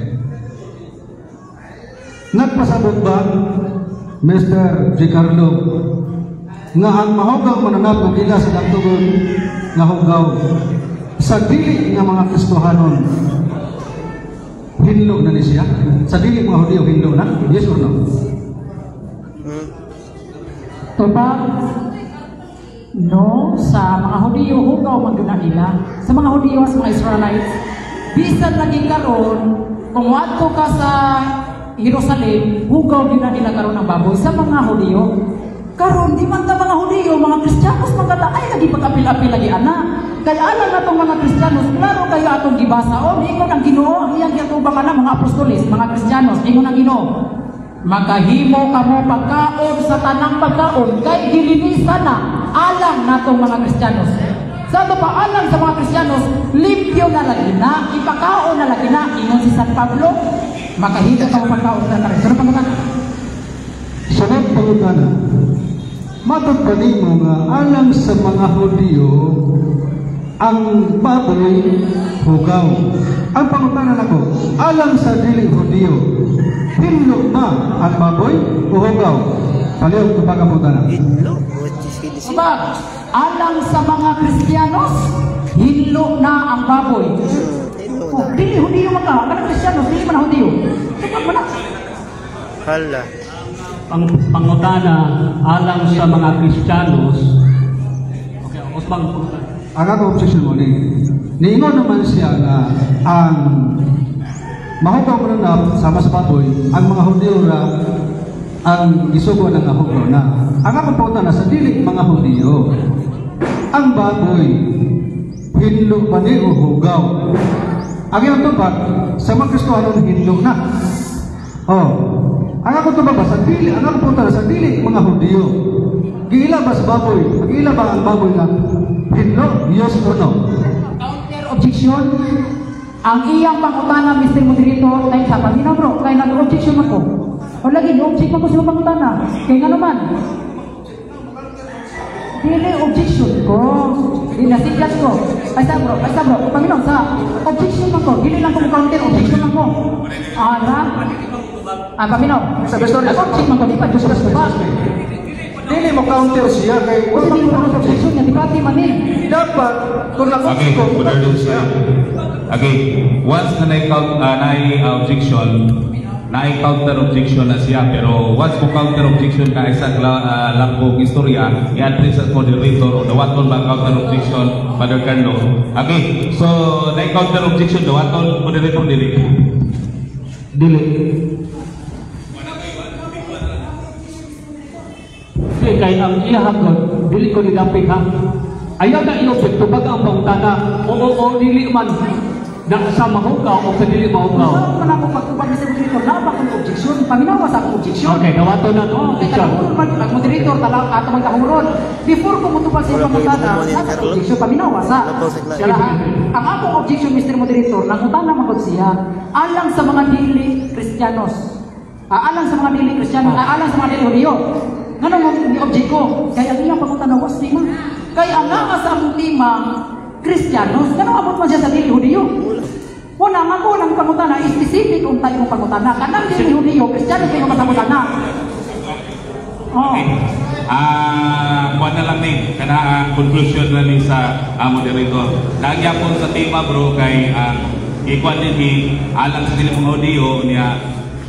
Nagpasabot ba, Mr. Giancarlo, nga ang mahugaw mananap ng ila sa dagtugon nga hugaw sa dili nga mga Kristohanon hinlo na ni siya? Sa dili mga Hudiyo, hinlo na? Yes or no? Tubag, no, sa mga Hudiyo, hugaw maguna nila. Sa mga Hudiyo, sa mga Israelites, bisan lagi karon, kung wadto ka sa Jerusalem, hugaw din na nila karon ng baboy sa mga Hudiyo. Karon, di man ta mga Hudiyo, mga Kristiyanos, magkata, ay, lagi pag-apil-apil lagi, anak. Kaya alam na itong mga Kristiyanos, klaro kayo atong gibasa, o, ingon ang Ginoo, ang iyang gitubang na mga apostolis, mga Kristiyanos, ingon ang Ginoo. Makahimo kamo pagkaon sa tanang pagkaon, kay gilinisan na, alam na itong mga Kristiyanos. Sa ito pa, alam sa mga Kristiyanos, limpyo na lagi na, ipakaon na lagi na, ingon si San Pablo, makahimo kamo pagkaon sa tanang. Sunod pangutana. Sunod pangutana. Matod pa nimo nga alang sa mga Hudiyo ang baboy hugaw. Ang pangutana nako, alang sa dili Hudiyo, hinlo ba ang baboy o hugaw? Palihog ko pa ang pangutana. Hinlo. What is it? Sabag, alang sa mga Kristiyanos, hinlo na ang baboy. Hinlo Oh, na. dili Hudiyo man ka, kanang Kristiyanos, dili man Hudiyo. Sabag man na. Hala. Ang pangutana alang sa mga Kristiyanos. Okay, Osbang pangutana. Ang ako objection mo ni niingon naman siya na ang mahugaw mo na sama sa baboy, ang mga Hudiyo ra ang gisugo ng hugaw na. Ang ako pangutana sa dili mga Hudiyo, ang baboy hinlo ba ni o hugaw? Ang iyong tubag sa mga Kristohanon hinlo na. Oh, ang ako tubag ba sa dili, ang ako pangutana sa dili mga Hudiyo, giila ba sa baboy? Giila ba ang baboy na hinlo? Yes or no? Counter objection. Ang iyang pangutana, Mr. Moderator, kay sa pamina bro, kay nag-objection ako. O lagi, object ako sa pangutana. Kaya nga naman. Dili objection ko. Dili na siglas ko. Ay sa bro, Panginoon, sa objection ako. Dili lang kung counter objection ako. Ara? Panginoon, sa gusto rin. Object man ko, di pa, Diyos ko ba? Dili mo counter siya kay Kung hindi mo objection niya, di ba di man eh. dapat kung Okay, nakapit ko brother siya. Okay, once na objection, na-counter objection na siya, pero once mo counter objection ka isang lambong istorya, i-address ang moderator o dawaton ba counter objection, Father Carlo. Okay, so na-counter objection, dawaton moderator dili. Dili. Kasi kay ang ihagod, dili ko nidapig ha. Ayaw na i-object, tubag ang pangutana, o dili man, na sa mahugaw o sa dili mahugaw. Ano man ako pagtubag ni Mr. Moderator, na akong objection, paminawa sa akong objection. Okay, dawato na to. Kay kahurot man, ang moderator, talang ato man kahurot. Before ko mutubag sa iyong pangutana, sa akong objection, paminawa sa. Kaya ang akong objection, Mr. Moderator, nangutana man siya, alang sa mga dili Kristiyanos. Alang sa mga dili Kristiyanos, alang sa mga dili Hudiyo. Nga mo ni object ko, kaya ang iyong pangutana was lima. Kaya ang nga sa akong lima, Kristiyanos, ganun abot man siya sa dili Hudiyo. Una nga ko lang pangutana, specific kung tayo mong pangutana. Kanang dili Hudiyo, Kristiyanos kayo masangutana. Oh. Kuha na lang ni, kana conclusion na ni sa moderator. Nagyapon sa tema bro kay ikuan din ni alang sa dili mga audio niya.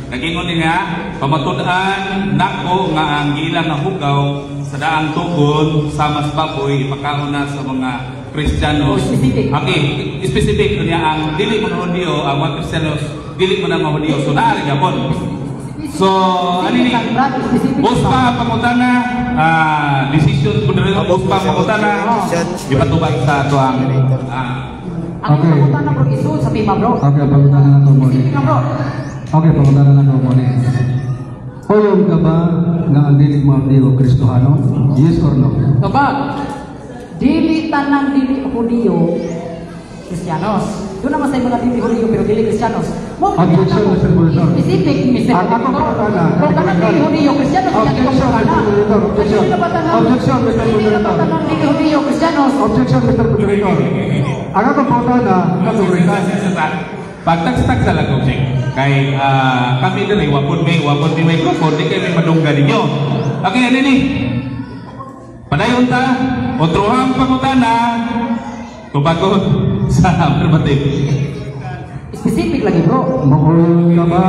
Nagingon niya, pamatudan nako nga ang ilang nahugaw sa daang tukod sama sa baboy ipakaon na sa mga Kristiyanos. Specific. Okay, specific niya ang dili mo na audio, ang mga Kristiyanos dili mo na mga audio. So naari gyapon. So, ano ni? Bos pa pangutana, decision moderator, bos pa pangutana, ipatubag sa ato ang Ang pangutana bro, iso sa tema bro. Okay, pangutana na to mo ni. Specific na bro. Okay, pangutana na to mo ni. Oyong ka ba nga ang dili mo Hudiyo Kristohano? Yes or no? Kapag dili tanang dili Hudiyo Kristiyanos. Doon naman sa mga dili Hudiyo pero dili Kristiyanos. Objection, Mr. Moderator. Specific, Mr. Ang ako pangutana. Kung kanang dili Hudiyo Kristiyanos, Objection, Mr. Moderator. Objection. Objection, Mr. Moderator. tanang dili Hudiyo Kristiyanos. Objection, Mr. Moderator. Ang ako pangutana, katugrikan. pagtagstag sa lang object. Kay kami din wapon may microphone, di kayo may madungga ninyo. Okay, ano ni? Padayon ta, otrohang pangutana, tubagon sa affirmative. Specific lagi bro. Maulog ka ba?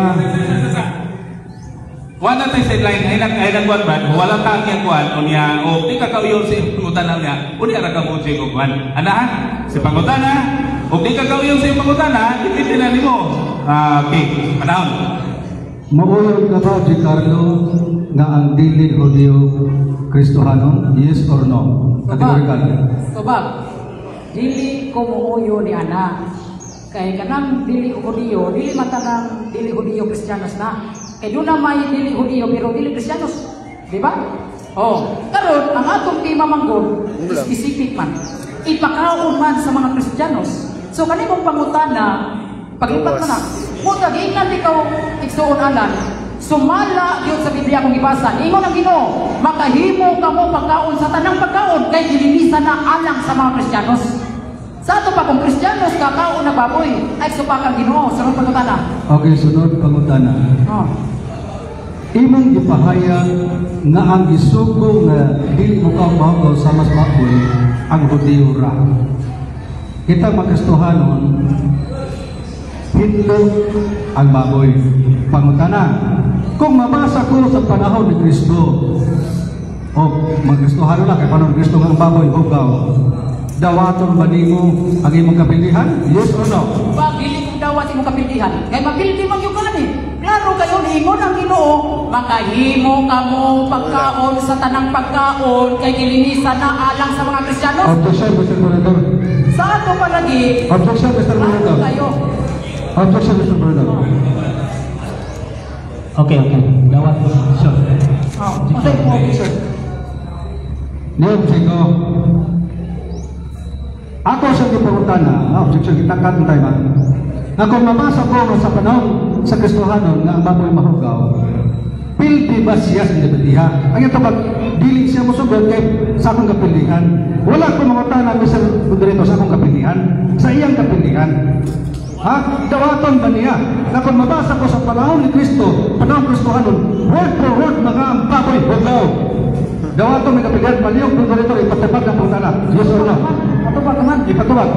Wala tayo sa line, ay nagkuhan ba? Wala tang yung kuhan, unya, o di ka kauyon sa pangutan niya, unya ra ka mo sa kuhan. Anahan, si pangutan na, o di ka kauyon sa pangutan na, itinan mo. Okay, panahon. Maulog ka ba, Ricardo, nga ang dili Hudiyo Kristohanon? Yes or no? Kategorikal. Tubag, dili ko muuyo ni Ana. Kay kanang dili Hudiyo, dili matanang dili Hudiyo Kristiyanos na. Kay doon na may dili Hudiyo pero dili Kristiyanos. Di ba? Oh, karon ang atong tema manggod, specific man. Ipakaon man sa mga Kristiyanos. So kanimong pangutana, paglipat na. Muta giingnan ikaw igsuon anan. Sumala yun sa Biblia kung ibasa. Ingon ang Ginoo, makahimo kamo pagkaon sa tanang pagkaon kay dilinisan na alang sa mga Kristiyanos. Sa ato pa kung Kristiyanos kakaon na baboy, ay supak ang Ginoo. Sunod pangutana. Okay, sunod pangutana. Oh. Imong ipahayag nga ang isugo nga dili mo ka mahugaw sa mas baboy ang Hudiyo ra. Kita magkastuhanon hindog ang baboy. Pangutana, kung mabasa ko sa panahon ni Kristo, o magkastuhanon na kay panahon ni Kristo nga ang baboy hugaw, dawaton ba nimo ang imong kapilihan? Yes or no? Pag dili kong dawat imong kapilihan, kay mapildi man yung gani. Klaro kayo niingon ang Ginoo, makahimo kamo pagkaon sa tanang pagkaon kay dilinisan na alang sa mga Kristiyanos. Objection, Mr. Senador. Sa ato pa lagi, Objection, Mr. klaro Senador. kayo. Objection, Mr. Senador. Okay. Dawat po. Sure. Oh, okay po, officer. Niyong Chico. Ako sa gipangutana, objection kita tayo ba? Na kung mabasa ko sa panahon sa Kristohanon nga ang baboy mahugaw, pildi ba siya sa debatiha? Ang ito pag dili siya musugod kay sa akong kapilihan. Wala ko mangutana Mr. Moderator sa akong kapilihan, sa iyang kapilihan. Ha? Dawaton ba niya? Na kung mabasa ko sa panahon ni Kristo, panahon Kristohanon, word for word mga ang baboy hugaw. Dawaton may kapilihan, paliyong Moderator, ipatibag ng pangutana. Yes or no? Patubag naman. Ipatubag.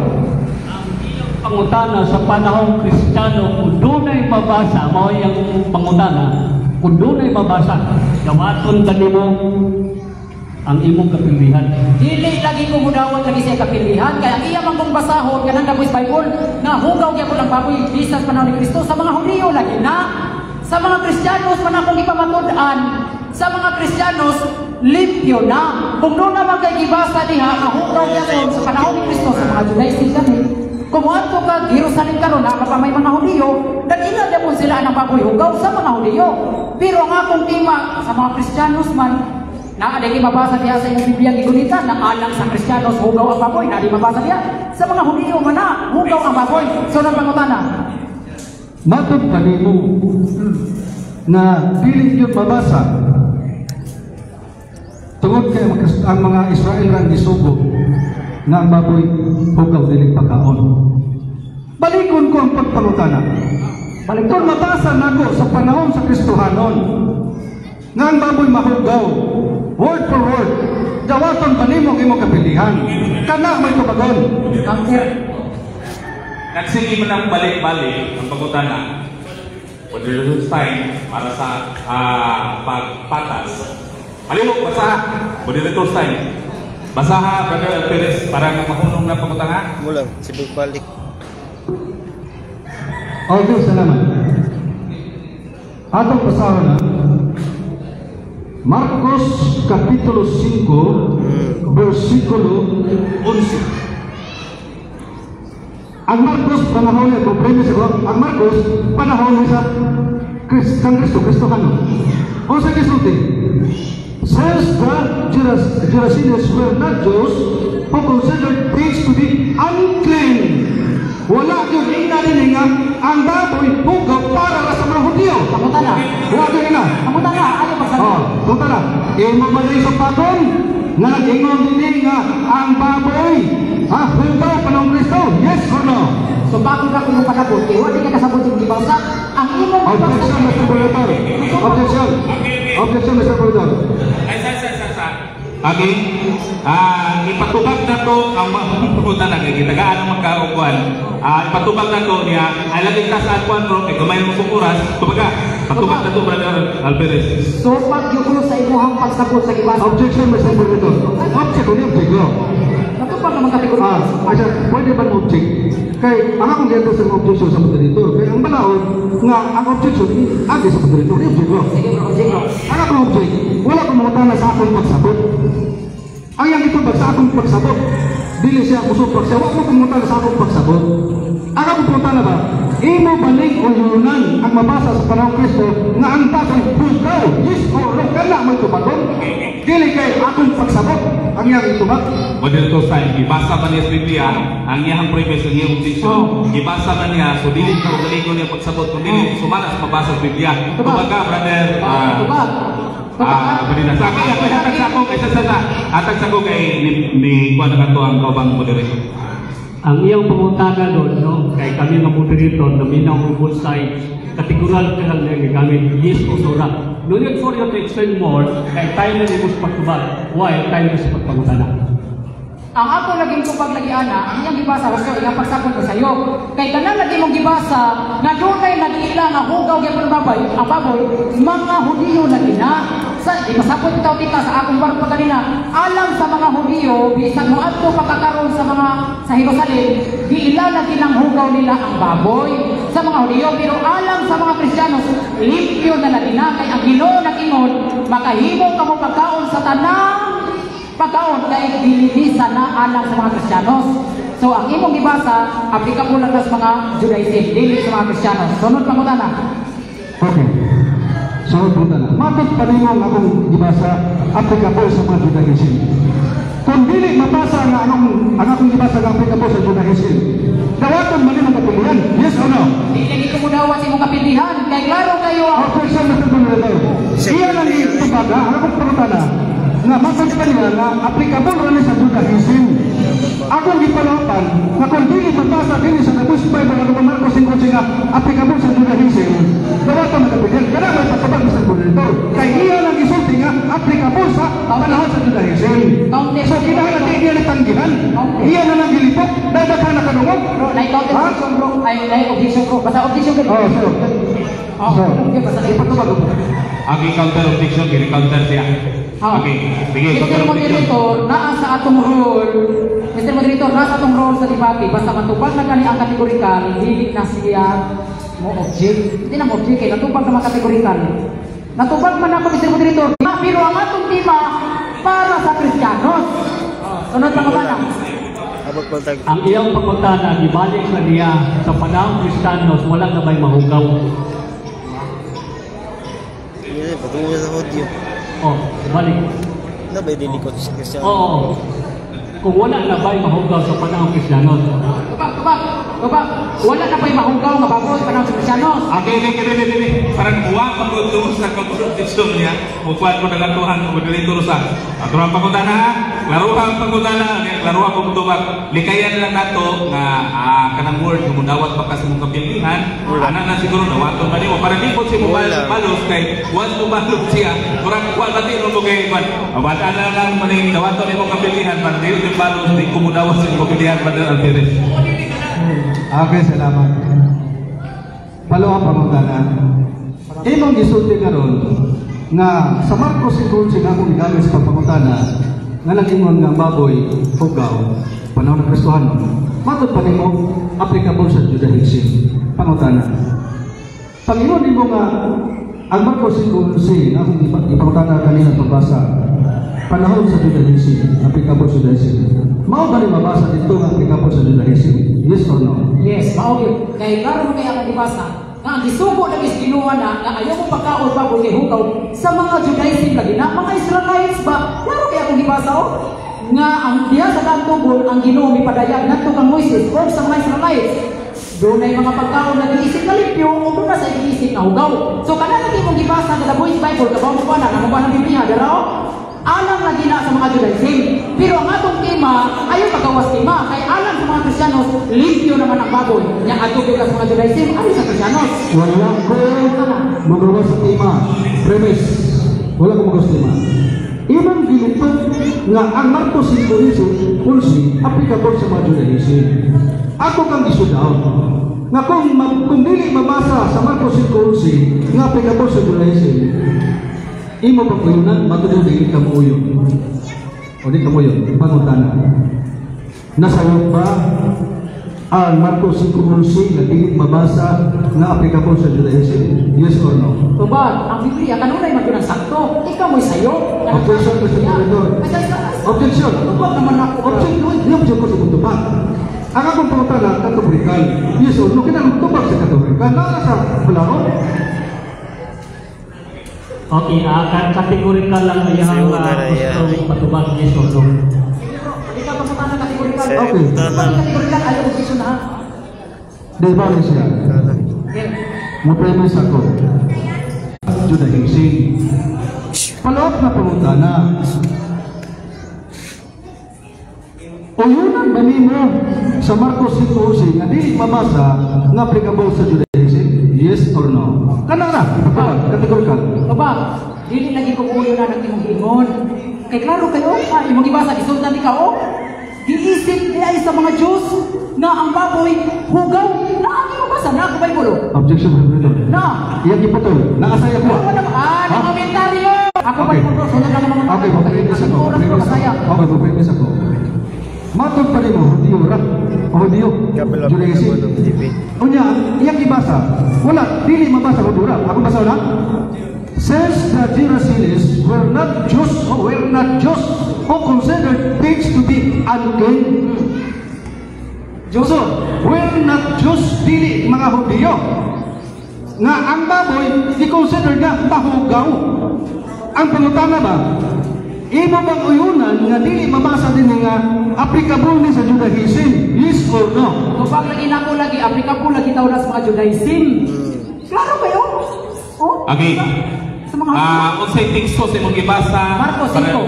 Pangutana sa panahong Kristiyano, kung doon mabasa, mao yung pangutana, kung doon mabasa, dawaton ka nimo ang imong kapilihan. Dili lagi ko mudawat lagi sa kapilihan kaya ang iya man kong basahon kanang dapoy sa Bible na hugaw gyapon ang baboy bisas panahon ni Kristo sa mga Hudiyo lagi na sa mga Kristiyanos man akong ipamatud-an sa mga Kristiyanos limpyo na kung doon naman kay gibasa diha nga hugaw gyapon sa panahon ni Kristo sa mga Judaistic kami kung ato ka Jerusalem karon na pa may mga Hudiyo nag-ingat gyapon sila ang baboy hugaw sa mga Hudiyo pero ang akong tema sa mga Kristiyanos man na ada mabasa diya sa iyong Biblia gigunitan na alang sa Kristiyanos hugaw ang baboy na di mabasa diya sa mga Hudiyo man na hugaw ang baboy so nang pangutana Matod pa nimo na dili yun mabasa tungod kay ang mga Israel rang gisugo nga ang baboy hugaw dili pagkaon. Balikon ko ang pagpangutana. Kung mabasa nako sa panahon sa Kristohanon nga ang baboy mahugaw word for word, dawaton pa nimo ang imong kapilihan. Kana may tubagon. Nagsige mo ng balik-balik ang pagutana. Moderator's time para sa pagpatas. Halilo, basa. Moderator's time. Basa ha, Brother Perez, para mahunong na pagutana. Mulang, sibuk balik. Okay, salamat. Atong basahan na Marcos Kapitulo 5 versikulo 11. Ang Marcos panahon niya, ang Marcos panahon niya sa Kristohanon. O sa kisulti, says that Gerasenes were not Jews who considered pigs to be unclean. Wala yun inanin nga ang baboy hugaw para sa mga Hudiyo. pangutana Wala yun na. pangutana ano pa sa Punta na. Imo man rin sa paton nga nag-ingon din nga ang baboy hugaw pa ng Kristo. Yes or no? so bago ka kung panabot kay wala ka kasabot yung gibasa ang imong Objection, Mr. Moderator. Objection. Objection, Mr. Moderator. Ay, sa. Okay? Ipatubag na to ang pumunta na kay gitagaan ang magkaukuan. Ipatubag na to niya ay lagi ta sa akuan ro kay gamay mo oras. Tubaga. Patubag na to brother Alvarez. So pag yung sa imuhang pagsabot sa gibasa. Objection, Mr. Moderator. Object, hindi object ko. Natupag naman kategori. Asa, pwede ba object? Kay, ang akong dito sa objection sa moderator. Kaya ang balaod, nga ang objection, agi sa moderator, hindi object ko. Sige bro, sige bro. Ang akong object, wala kong mga na sa akong pagsabot. Ang yang itubag sa akong pagsabot, dili siya kusupag siya, wala kong mga sa akong pagsabot. Ang akong punta na ba, imo balik o yunan ang mabasa sa panahon Kristo nga ang tatay bukaw, yes o no, kana mo itubagon. Dili kay akong pagsabot, ang yang itubag. Moderator sa ibasa man niya sa Biblia, ang iyang premise ang iyang objection. Ibasa man niya, so dili ka galingon niya pagsabot, kundi sumalas mabasa sa Biblia. Tubaga, brother. Tubag. Pwede na. Sa akin, hatag sa ako, hatag sa ako kay ni Juan Nakanto ang kaubang moderator. Ang iyang pangutana doon, no, kay kami nga moderator, naminaw ng both sides, kategoral ka lang na gamit, yes o no ra. No need for you to explain more, kay tayo na nimo sa pagtubag, while tayo na sa pagpangutana. Ang ako laging tupag lagi ana, ang iyang gibasa, gusto iyang pagsabot ko sa iyo. Kay tanan lagi mong gibasa, na doon ay nag-iila nga hugaw gyapon ang baboy, mga Hudiyo lagi na. Sa ipasapot itaw tika sa akong barko kanina, alam sa mga Hudiyo, bisag mo adto pagkakaroon sa mga sa Jerusalem, giila lagi ng hugaw nila ang baboy sa mga Hudiyo, pero alam sa mga Kristiyanos, limpyo na lagi na. Kay ang Ginoo nag-ingon, makahimo kamo pagkaon sa tanang pagkaon kay dililisa na alam sa mga Kristiyanos. So ang imong gibasa, applicable lang sa mga Judaism, dili sa mga Kristiyanos. Sunod pangutana. Okay. Sunod punta na. Matot pa rin ang akong gibasa, applicable sa mga Judaism. Kung dili mabasa ang akong gibasa ang applicable sa Judaism, dawaton man ang kapilihan, yes o no? Dili ko mo daw sa imong kapilihan, kay klaro kayo ang Objection, Mr. Moderator. Iyan ang itubaga, ang akong pangutana, nga matot pa rin nga applicable rin sa Judaism. Akong gipalapan, na kung dili mabasa din sa Tapos Bible ang Marcos 5 nga applicable sa Judaism, dawaton ang kapilihan. Kaya may patabag Mr. Moderator. Kay iyan ang isulti nga applicable sa panahon sa Judaism. So kinahanglan di iyan itanggihan. Iyan na lang gilipok, dahil ka na kanungog. bro, objection bro, ay objection bro, basta objection ka. Oh, sir. Okay, basta ipatubag ko. Ang counter objection, kini-counter siya. Okay, sige, Mr. counter objection. Moderator, naa sa atong rule, Mr. Moderator, nasa atong rule sa debate, basta matupag na kani ang kategorikal, dili na siya mo object. Hindi na mo object, kaya natupag na mga kategorikal. Natupag man ako, Mr. Moderator, pero ang atong tema para sa Kristiyanos. Sunod lang ba na? Abag paltag. Ang iyang pangutana, ibalik na niya sa panahong Kristiyanos, wala na ba'y mahugaw? Yan, patungo sa Hudiyo. Oh, ibalik. Na ba dilikot sa Kristiyan? Oo. Kung wala na ba'y mahugaw sa panahong Kristiyanos? Tubag. Wala na pa'y mahugaw nga baboy panahon sa Kristiyanos. Okay, dili. Parang uwa pagkutungo sa constitution niya. Mukuhan ko na tuhan ko moderator sa. Aturan pangutana, laruhang pangutana, laruhang pagtubag. Likayan lang nato nga kanang word kung dawat pa kasi mong kapilihan. Ana na siguro dawaton ba niyo para di po si mobile balos kay once mo balos siya. Murag kuan pati no kay man. Awat ana lang maning dawaton ni mong kapilihan para di yung balos di ko mo dawat sa kapilihan Brother Alvarez. Okay, salamat. Palawang pangutana. Imong gisulti karon nga sa Marcos 5 nga akong gigamit sa pagpangutana nga nag-ingon nga baboy, hugaw, panahon ng Kristohanon. Matod pa nimo applicable sa Judaism. Pangutana. Pag-ingon nimo nga ang Marcos 5 nga akong ipangutana kanina pagbasa, panahon sa Judaism, applicable sa Judaism. Mao ba ni mabasa dito nga applicable sa Judaism? Yes or no? Yes, maogi. Kay karon kay akong gibasa, nga ang gisugo na is Ginoo na ayaw mo pagkaon baboy kay hugaw sa mga Judaism lagi na mga Israelites ba? Klaro kay akong gibasa nga ang diya sa kantugon ang Ginoo mipadayag ngadto kang Moises or sa mga Israelites. Doon ay mga pagkaon na giisip na limpyo o doon na sa giisip na hugaw. So kana lagi mong gibasa sa Boys Bible kabaw mo pa na ano ba ng Biblia daraw? Alam na gina sa mga Judaism. Pero ang atong tema, ayaw magawas tema. Kaya alam sa mga Kristiyanos, limpyo naman ang baboy. Yang atong ka sa mga Judaism, ayaw sa Kristiyanos. Wala ko magawa sa tema. Premise. Wala ko magawa sa tema. imong gilipod nga ang Marcos 5:11 applicable sa mga Judaism. Ako kang isudaw nga kung dili mabasa sa Marcos 5:11 nga applicable sa Judaism, imo pagkuyunan matudod dili ka muuyon. O di ka muuyon, pangutana. Nasayod ba ang Marcos 5:11 nga dili mabasa nga applicable sa Judaism? Yes or no? Tubag, ang Biblia kanunay man yun ang sakto. Ikaw mo'y sayo. Objection, Mr. Senator. Objection. Tubag naman ako. Objection. Hindi objection ko sa kutubag. Ang akong pangutana, kategorikal. Yes or no? Kinakutubag sa kategorikal. Nasa balaro. Okay, kategorikal lang na yung gustong patubag yes or no. Ikaw papunta na kategorikal. Okay. Kategorikal, ayaw ko siya na. Di ba rin siya? Mo-premise ako. Judaism. Paloob na pangutana. Uyunan ba nimo sa Marcos 5:11 nga dili mabasa nga applicable sa Judaism? Yes or no? Kana na, kategorikal. Tubag, dili lagi ko ulo na ng imong ingon. Kay klaro kayo, imong ibasa, isultan di ka o. Giisip di ay sa mga Diyos na ang baboy hugaw na ang mabasa na ako Bible. Objection, Senator. Na. Iyan iputol. Nakasaya ko. Ng komentaryo. Ako Bible, sunod lang naman. Okay, mag-premise ako. Okay, mag-premise ako. Matod pa rin mo, Hudiyo ra. Hudiyo. Judaism. Unya, iyang ibasa. Wala, dili mabasa Hudiyo ra. Ako basa na? Since the Gerasenes were not Jews who considered pigs to be unclean. So, were not Jews, dili mga Hudiyo. Nga ang baboy, i-consider nga mahugaw. Ang pangutana ba? Imo bang uyunan nga dili mabasa din nga applicable ni sa Judaism? Yes or no? Tubag lagi na ko lagi, applicable lagi tao na sa mga Judaism. Klaro kayo? Oh? Okay. Sa mga unsay teksto sa imong gibasa? Marcos 5.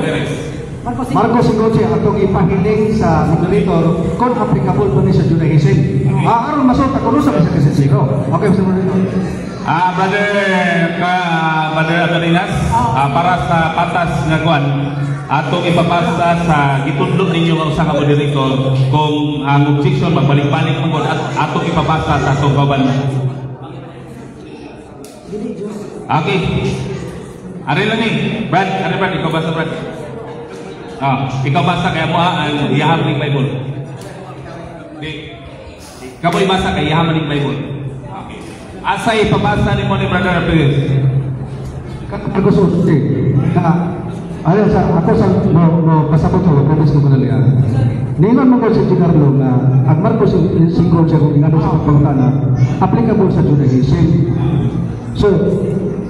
Marcos 5 atong ipahiling sa moderator kung applicable ba ni sa Judaism. Aron masot ako sa kasasiro. Okay, Mr. Moderator. Brother Adelinas, para sa patas nga kuan, atong ipapasa sa gitudlo ninyo ang usa ka moderator kung ang objection magbalik-balik mo atong ipapasa sa atong kauban. Okay. Ari lang ni, Brad, ikaw basa, Brad. Ikaw basa kaya mo ang iyahan ng Bible. Ikaw mo ibasa kaya iyahan ng Bible. Asa ipabasa ni mo ni Brother Perez? Ako susunod alam sa ako sa pasabot ko promise ko manalian. Ningon mo ko si Carlo na ang Marcos 5 siya kung ingano sa pagpangutana applicable sa Judaism. So,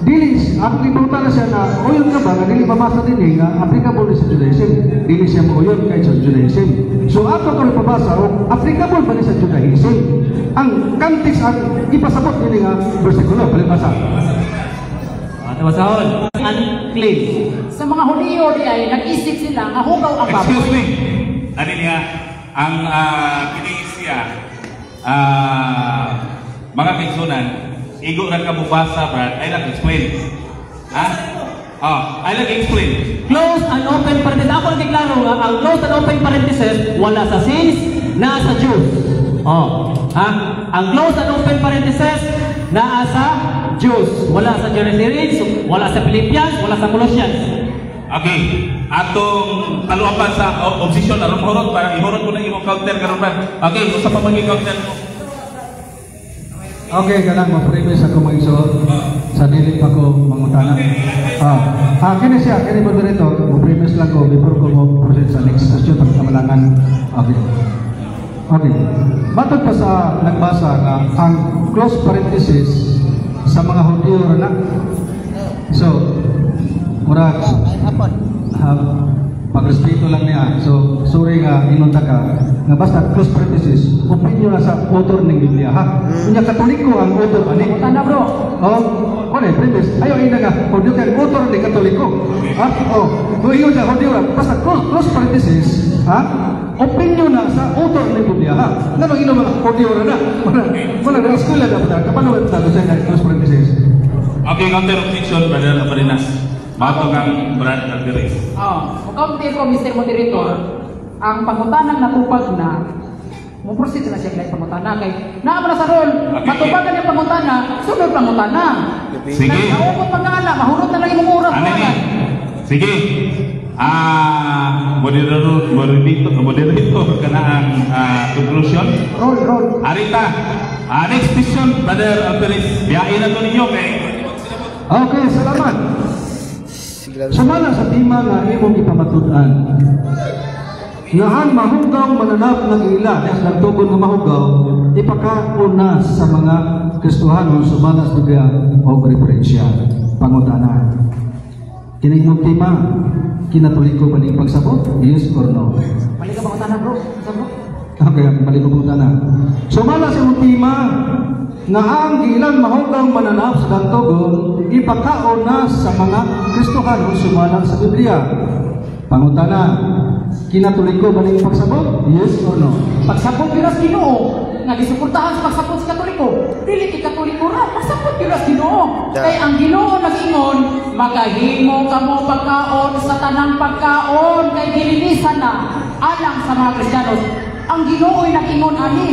dili ang libutan siya na uyon ka ba nga dili mabasa din nga applicable sa Judaism. Dili siya mo uyon kay sa Judaism. So ato ko ipabasa applicable ba ni sa Judaism? Ang context ang ipasabot din nga bersikulo palibasa. Tawasahon, unclean. sa mga Hudiyo di ay nag-isip sila nga hugaw ang baboy. Excuse me. Ano niya? Ang kinisya mga kaigsunan, igo na kabubasa, Brad, ay lang explain. Ha? Ay lang explain. Close and open parenthesis. Ako nagkiklaro nga, ang close and open parenthesis, wala sa sis, nasa Jews. Ang close and open parenthesis, nasa Jews. Wala sa Gerasenes, wala sa Philippians, wala sa Colossians. Okay. Atong taluan pa sa opposition, aron mahurot, para ihurot ko na imong counter karon, Brad. Okay, kung sa pamagi counter mo. Okay, kanang ma-premise ako mag-isot sa dili pa ko mangutana. Kini siya, kini moderator, ma-premise lang ko before ko mo-proceed sa next question pag kamalangan. Okay. Okay. Matod pa sa nagbasa nga ang close parenthesis sa mga Hudiyo na. So, murag pag-respeto lang niya. So, sorry nga, inunta ka. Nga basta, close parenthesis, opinion na sa author ng Biblia, ha? Kunya Katoliko ang author, ani? Tanda bro. Kone, premise, ayaw ina nga, Hudiyo ka, author ng Katoliko. Kung ingon siya, Hudiyo ra, basta, close parenthesis, ha? Opinion na sa author ng Biblia, ha? Nga inom mga Hudiyo ra na? Wala na, eskwela na ba? Kapano ba ito sa close parenthesis? Okay, counter objection, Brother Abarinas. Mato kang Brad Alvarez. Mukaunti ko, Mr. Moderator, ang pangutanang natupag na muproceed na siya kay pangutana kay naman na sa role, Okay. matupagan yung pangutana, sunod pangutana. Sige. Naupot pag na mahurot na lang yung oras. Ano ni? Sige. Moderator ka na ang conclusion. Roll. Arita. Next question, Brother Alvarez. Biyain na to ninyo kay Okay, salamat. Sigla. Sumala sa tima nga imong ipamatudan. Ngahan mahugaw mananap ng ila as nagtugon nga mahugaw ipakauna sa mga Kristohanon sumala sa Biblia o referensya pangutana. Kini imong tima kinatuliko ba ning pagsabot? Yes or no? Mali ka pangutana, bro. Sa bro. Okay, mali ko pangutana. Sumala sa imong tima nga ang ilang mahugaw mananap sa nagtugon ipakauna sa mga Kristohanon sumala sa Biblia. Pangutana, kinatuliko ba ning pagsabot? Yes or no? Pagsabot yun as Ginoo, nga gisuportahan sa pagsabot sa Katoliko. Dili ti Katoliko ra, pagsabot yun as Ginoo. Da. Kay ang Ginoo nag-ingon, magahimo kamo pagkaon sa tanang pagkaon kay gilinisan na alang sa mga Kristiyanos. Ang Ginoo'y nag-ingon ani.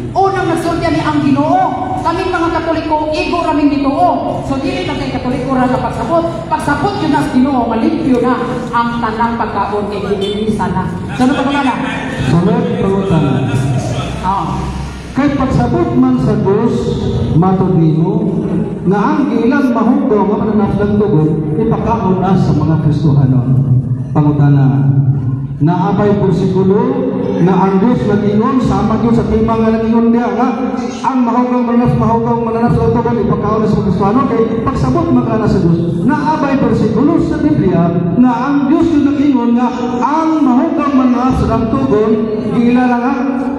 Unang nagsulti ni ang Ginoo. Kaming mga Katoliko, igo raming Ginoo. So dili lang kay Katoliko ra nga pagsabot. Pagsabot yun as Ginoo, malimpyo na ang tanang pagkaon kay gilinisan na. Sunod pa na. Sunod pangutana. Kay pagsabot man sa Dios matod nimo nga ang ilang mahugaw nga mananap ng tugon ipakaon na sa mga Kristohanon. Pangutana, naabay bersikulo na ang Diyos nag-ingon sama yun sa tima nga nag-ingon diya nga ang mahugaw mananap sa tugon ipakaon na sa mga Kristohanon kay pagsabot makana sa Diyos. Naabay bersikulo sa Biblia na ang Diyos yung nag-ingon nga ang mahugaw mananap sa tugon gila nga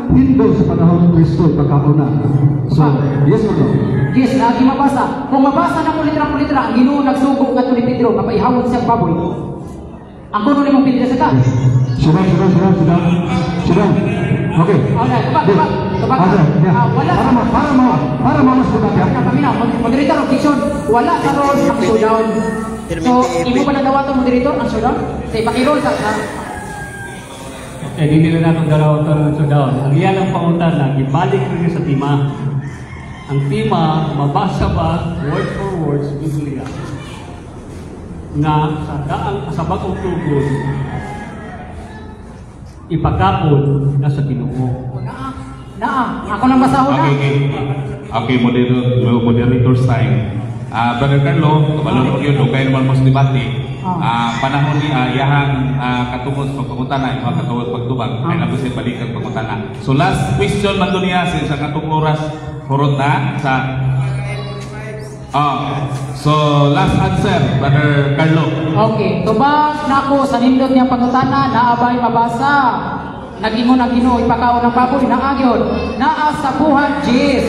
Hindu sa panahon ng Kristo ipakaon na. So, yes or no? Yes, lagi mabasa. Kung mabasa na kulitra, ang Ginoo nagsugo nga ni Pedro, kapaihawod siyang baboy. Ang kuno ni mong Pedro sa ka. Sudah. Okay. Okay, tubag. Ada, ya. Wala. Para mau mas debat ya. Kami na, moderator objection, wala karon ang showdown. So, imo ba nadawaton moderator ang showdown? Say, pakirol sa Hindi nila natong dalawa ito ng showdown. Ang iyan ang pangutana, ibalik rin sa tima. Ang tima, mabasa ba, word for word, sa Biblia, na sa bagong tugon, ipakapon na sa Ginoo. Ako nang basahon na. Okay, moderator's time. Brother Carlo, kabalo mo yun, kaya naman mas debate. Panahon ni yahang katungod sa pagpangutana, yung mga katungod pagtubag, ay nabos yung balik ang pagpangutana. So last question man doon niya, sa katong oras, hurot na sa... so last answer, Brother Carlo. Okay, tubag na ako sa nindot niyang pangutana, naabay mabasa. Nagingon ang Ginoo, ipakaon ng baboy, naagyon. Naa sa buhat, Jis,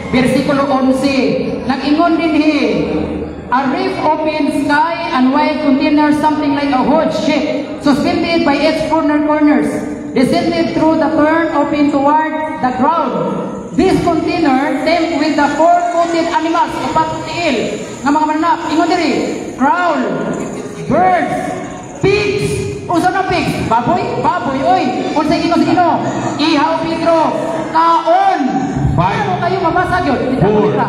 versikulo 11. Nagingon din a reef open sky and wide container something like a huge ship, suspended by its corners, descended through the turn open toward the ground. This container tempt with the four-footed animals, upat tiil, nga mga mananap, ingon diri, crowl, birds, pigs. Unsa na pigs? Baboy, oy. Unsa ino sa ino? Ihaw Pedro, kaon. Ano kayo mabasa gyud? Kita.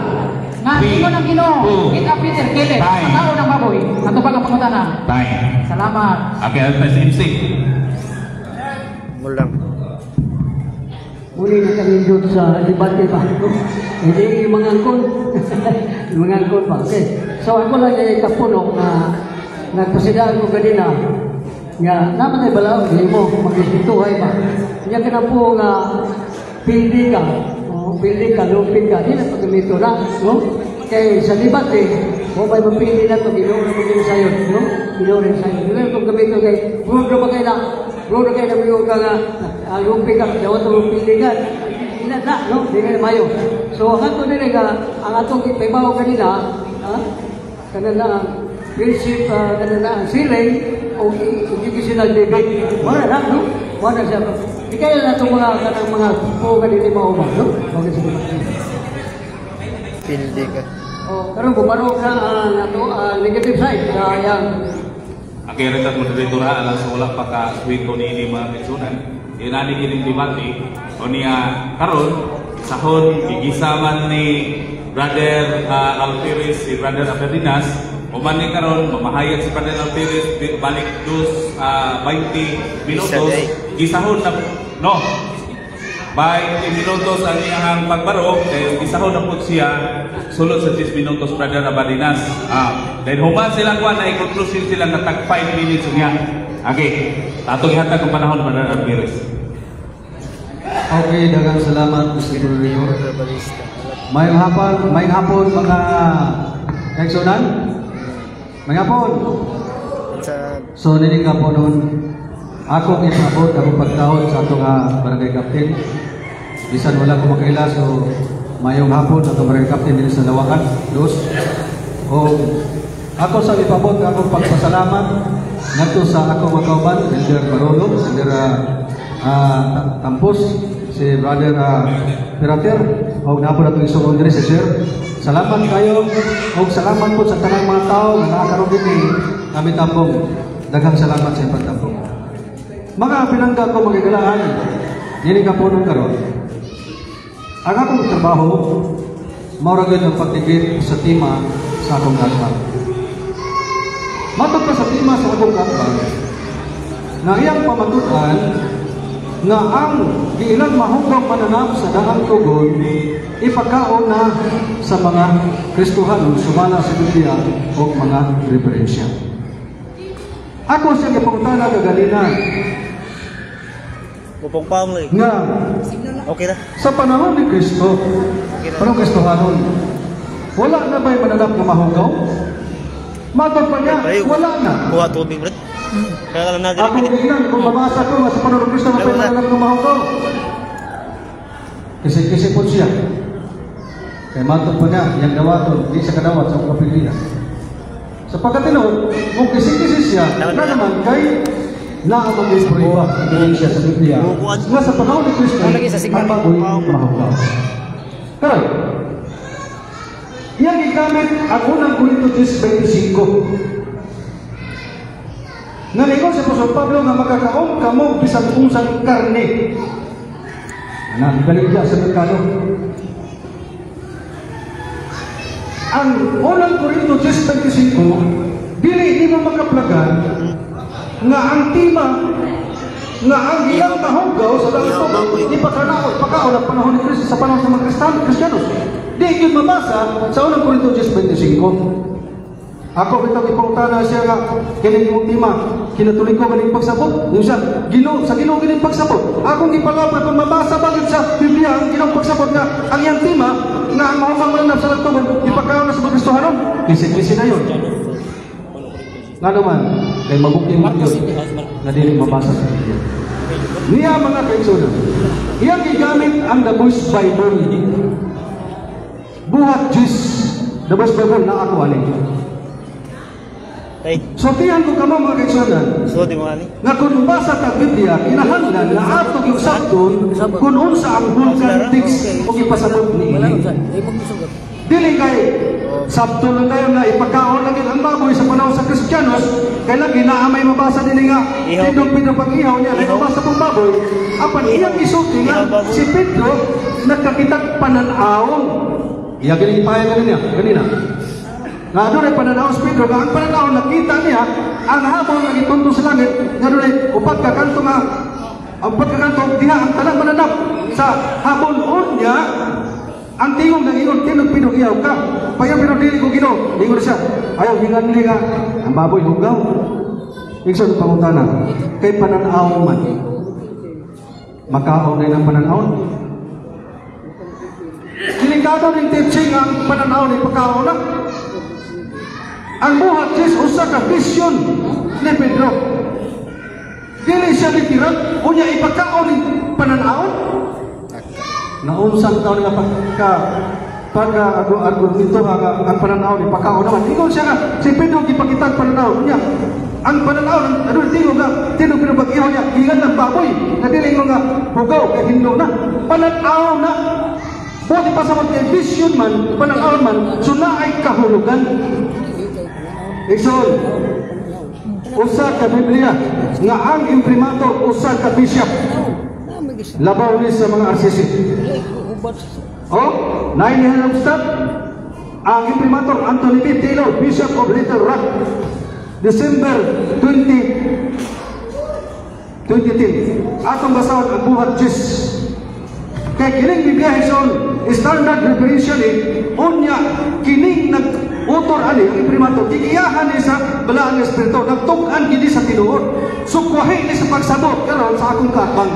Nga ingon ang Ginoo, kita Peter kilit. Kaon ang baboy. Natubag ang pangutana. Time. Salamat. Okay, Alvarez MC. Mulang. Muli na kami doon sa debate pa. Hindi yung mga angkol. Yung mga angkol pa. Okay. So ako lang yung kapuno na nagpasidaan ko kanina nga naman ay balaw, hindi mo mag-isituhay ba. Kaya ka na po nga pildi ka, lupin ka, hindi na pagkamito na, no? Kaya sa debate, kung may mapili na ito, ginoon na maging sayo, no? Ginoon rin sayo. Hindi na itong gamito kay, bro na kayo na mayroon ka nga, lupin ka, daw ito mapili ka, hindi na, no? Hindi na mayo. So, ang ato nila nga, ang atong ipabaw kanina, kanina, friendship, kanina, siling, o educational debate. Wala na, no? Wala siya. Di kaya na itong mga po kanina maumag, no? Okay, sige. Pildi ka. Karon bumaro na negative side sa yang Akirita moderator alang sa wala pa ka swito ni mga kaigsunan. Inani kining debate o niya karon sahon gigisaman ni Brother Alpiris si Brother Aperdinas o man ni karon mamahayag si Brother Alpiris balik 20 minutos gisahon na no 20 minutos ang iyang pagbarog kay gisahon na pud siya sulod sa 10 minutos Brother Aperdinas then human sila kuan na i-conclusion sila na tag 5 minutes niya. Okay, tatong ihatag ang panahon Brother Alpiris. Okay, daghang salamat Mr. Moderator. Mayong hapon mga kaigsunan. Mayong hapon. So nini ka po nun ako ipabot ako pagtawon sa ato nga barangay captain. Bisan wala ko makaila so mayong hapon ato barangay captain din sa Lawakan. O ako sa ipabot ako pagpasalamat ngadto sa ako mga kauban, Elder Barolo, Elder Tampos, si Brother Pirater, o napon atong isuon diri sa Sir. Salamat kayo o salamat po sa tanang mga tao na nakakaroon din ni kami tampong. Daghang salamat sa inyong tampong. Mga pinangga ko magigalaan, nini ka po nung karon. Ang akong trabaho, mauragod ang pagtigit sa tima sa akong gatbang. Matod pa sa tima sa akong gatbang, na iyang pamatutan na ang giilang mahugong mananap sa daang tugon ipagkaon na sa mga Kristohanon sumala sa Biblia o mga referensya. Ako siya gipangutana kagalina nga Okay na. sa panahon ni Kristo, panahon Kristohanon, wala na ba'y mananap na mahugaw? Matod pa niya, wala na. Kuha tubig, Brad. Kaya lang natin. Ako giilang kung mabasa ko nga sa panahon ni Kristo na ba'y mananap na mahugaw? Kisi-kisi po siya. Kaya matod pa niya, yung dawaton, di sa kadawat sa mga Pilipinas. Sa pagkatinood, kung kisi-kisi siya, na naman kay naamang yung prueba, hindi siya sa Biblia. Nga sa panahon ni Kristo, ang bagoy mahugaw. Kaya, yan ikamit ang unang Korintios 25. Nalingon sa Apostol Pablo nga makakaon kamo bisan unsang karne. Nabaligya sa merkado. Ang unang Korintios 25, di mo makaplagan nga ang tima nga ang iyang mahugaw sa dagat di pagkaon ang panahon ni Kristo sa panahon sa mga Kristiyanos. Di yun mabasa sa unang Korintios 25. Ako bitang ipangutana siya nga kining yung tima kinatuloy ko ganing pagsabot yung siya sa Ginoo ganing pagsabot akong ipalapad kung mabasa bagid sa Biblia ang Ginoong pagsabot nga ang iyang tima nga ang mahumang mananap sa lagtugon ipagkaon na sa mga Kristohanon kisi na yun nga naman kay mabuking yun na dili mabasa sa Biblia niya mga kaigsunan iyang gigamit ang The Voice Bible buhat Jis The Voice Bible na ako ani. So tiyan ko kamo mga kaigsunan. So di mo ani. Nga kung basa ta Biblia, kinahanglan na atog yung sabton kung unsa ang vulkan text o ipasabot ni ini. Dili kay sabto lang tayo nga ipagkaon lang ang baboy sa panahon sa Kristiyanos, kay lagi na may mabasa din nga Pedro pag-ihaw niya, ay mabasa pong baboy. Apan iyang isulti nga si Pedro nagkakitag pananawon. Iya ginipaya ganina. Nga doon ay pananaw sa Pedro, nga ang pananaw nakita niya ang habon nga itunto sa langit, nga doon ay upag kakanto nga ang pagkakanto diha ang tanang mananap sa habon niya ang tingog ng ingon tinog Pedro iyaw ka payaw Pedro dili ko Ginoo ingon siya ayaw hingan nili nga ang baboy hugaw igsoon pangutana kay pananaw man makaon na ng pananaw delikado ng teaching ang pananaw ni pagkaon na ang buhat Diyos usa ka vision ni Pedro. Dili siya literal, unya ipagkaon ni pananaon. Naunsang taon nga pagka-argumento ang pananaon ni pagkaon naman. Ingon siya nga, si Pedro gipakitag pananaon niya. Ang pananaon, tingog nga, tinubag-ihaw niya, hingan ng baboy. Na dili nga hugaw, kay hindo na. Pananaon na. Buti pa sa mga vision man, pananaon man, so na ay kahulugan. Ikson, usa ka Biblia nga ang imprimatur usa ka bishop. Labaw ni sa mga RCC. Oh, 9 stop. Ang imprimatur Anthony B. Taylor, Bishop of Little Rock, December 2010. Atong basahon ang buhat Diyos. Kay kining Biblia son standard referential unya kining nag-utor ani ang imprimatur gigiyahan ni sa balaang espiritu nagtug-an gid sa tinuod. Sukwahi ni sa pagsabot karon sa akong katbang.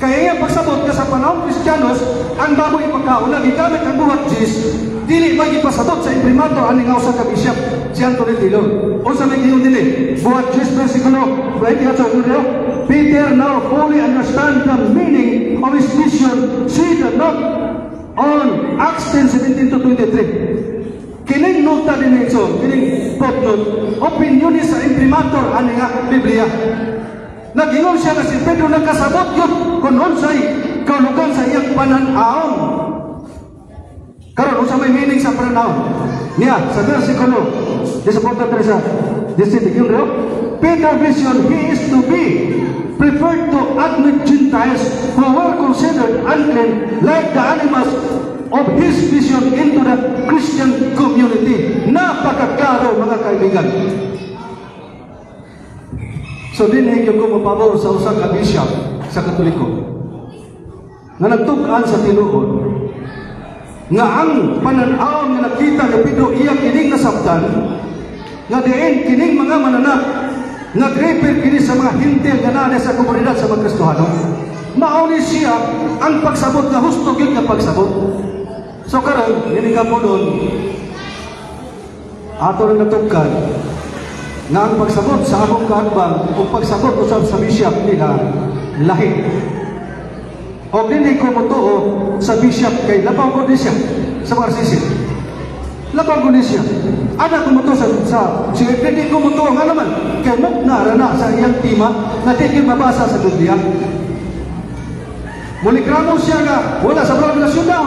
Kaya yung pagsabot ka sa panahon Kristiyanos, ang baboy pagkauna, gigamit ang buhat Diyos, dili ba ipasabot sa imprimatur ani nga usa ka bishop, si Anthony Taylor. O sa may giyon dili, buhat Diyos versikulo 28. Peter now fully understand the meaning of his vision, see the note on Acts 10:17-23. Kining nota din ito, kining footnote, opinion sa imprimatur ani nga Biblia. Nag-ingon siya na si Pedro nagkasabot yun kung unsay kaulugan sa iyang pananaon. Karon unsa may meaning sa pananaon? Niya, sa versikulo, disappunta sa distinct yun rin. Peter vision, he is to be preferred to admit Gentiles who were considered unclean like the animals of his vision into the Christian community. Napakaklaro mga kaibigan. So dinhi ko mapabor sa usa ka bishop sa Katoliko nga nagtug-an sa tinuod nga ang panan-aw nga nakita ni Pedro iya kining nasabtan nga diin kining mga mananap nag-refer kini sa mga hintil nga naa sa komunidad sa mga Kristohano. Mauni siya ang pagsabot nga husto gyud nga pagsabot. So karon dinhi ka mo doon ato na natugkan na ang pagsabot sa akong kaatbang o pagsabot usab sa bishop nila lahi. O dili ko motuo sa bishop kay labaw ko din siya sa RCC. Labaw ko din siya. Ana ko motuo sa dili ko motuo nga naman kay mukna rana sa iyang tima na tigil mabasa sa Biblia. Mulikramo siya nga wala sa revelasyon daw.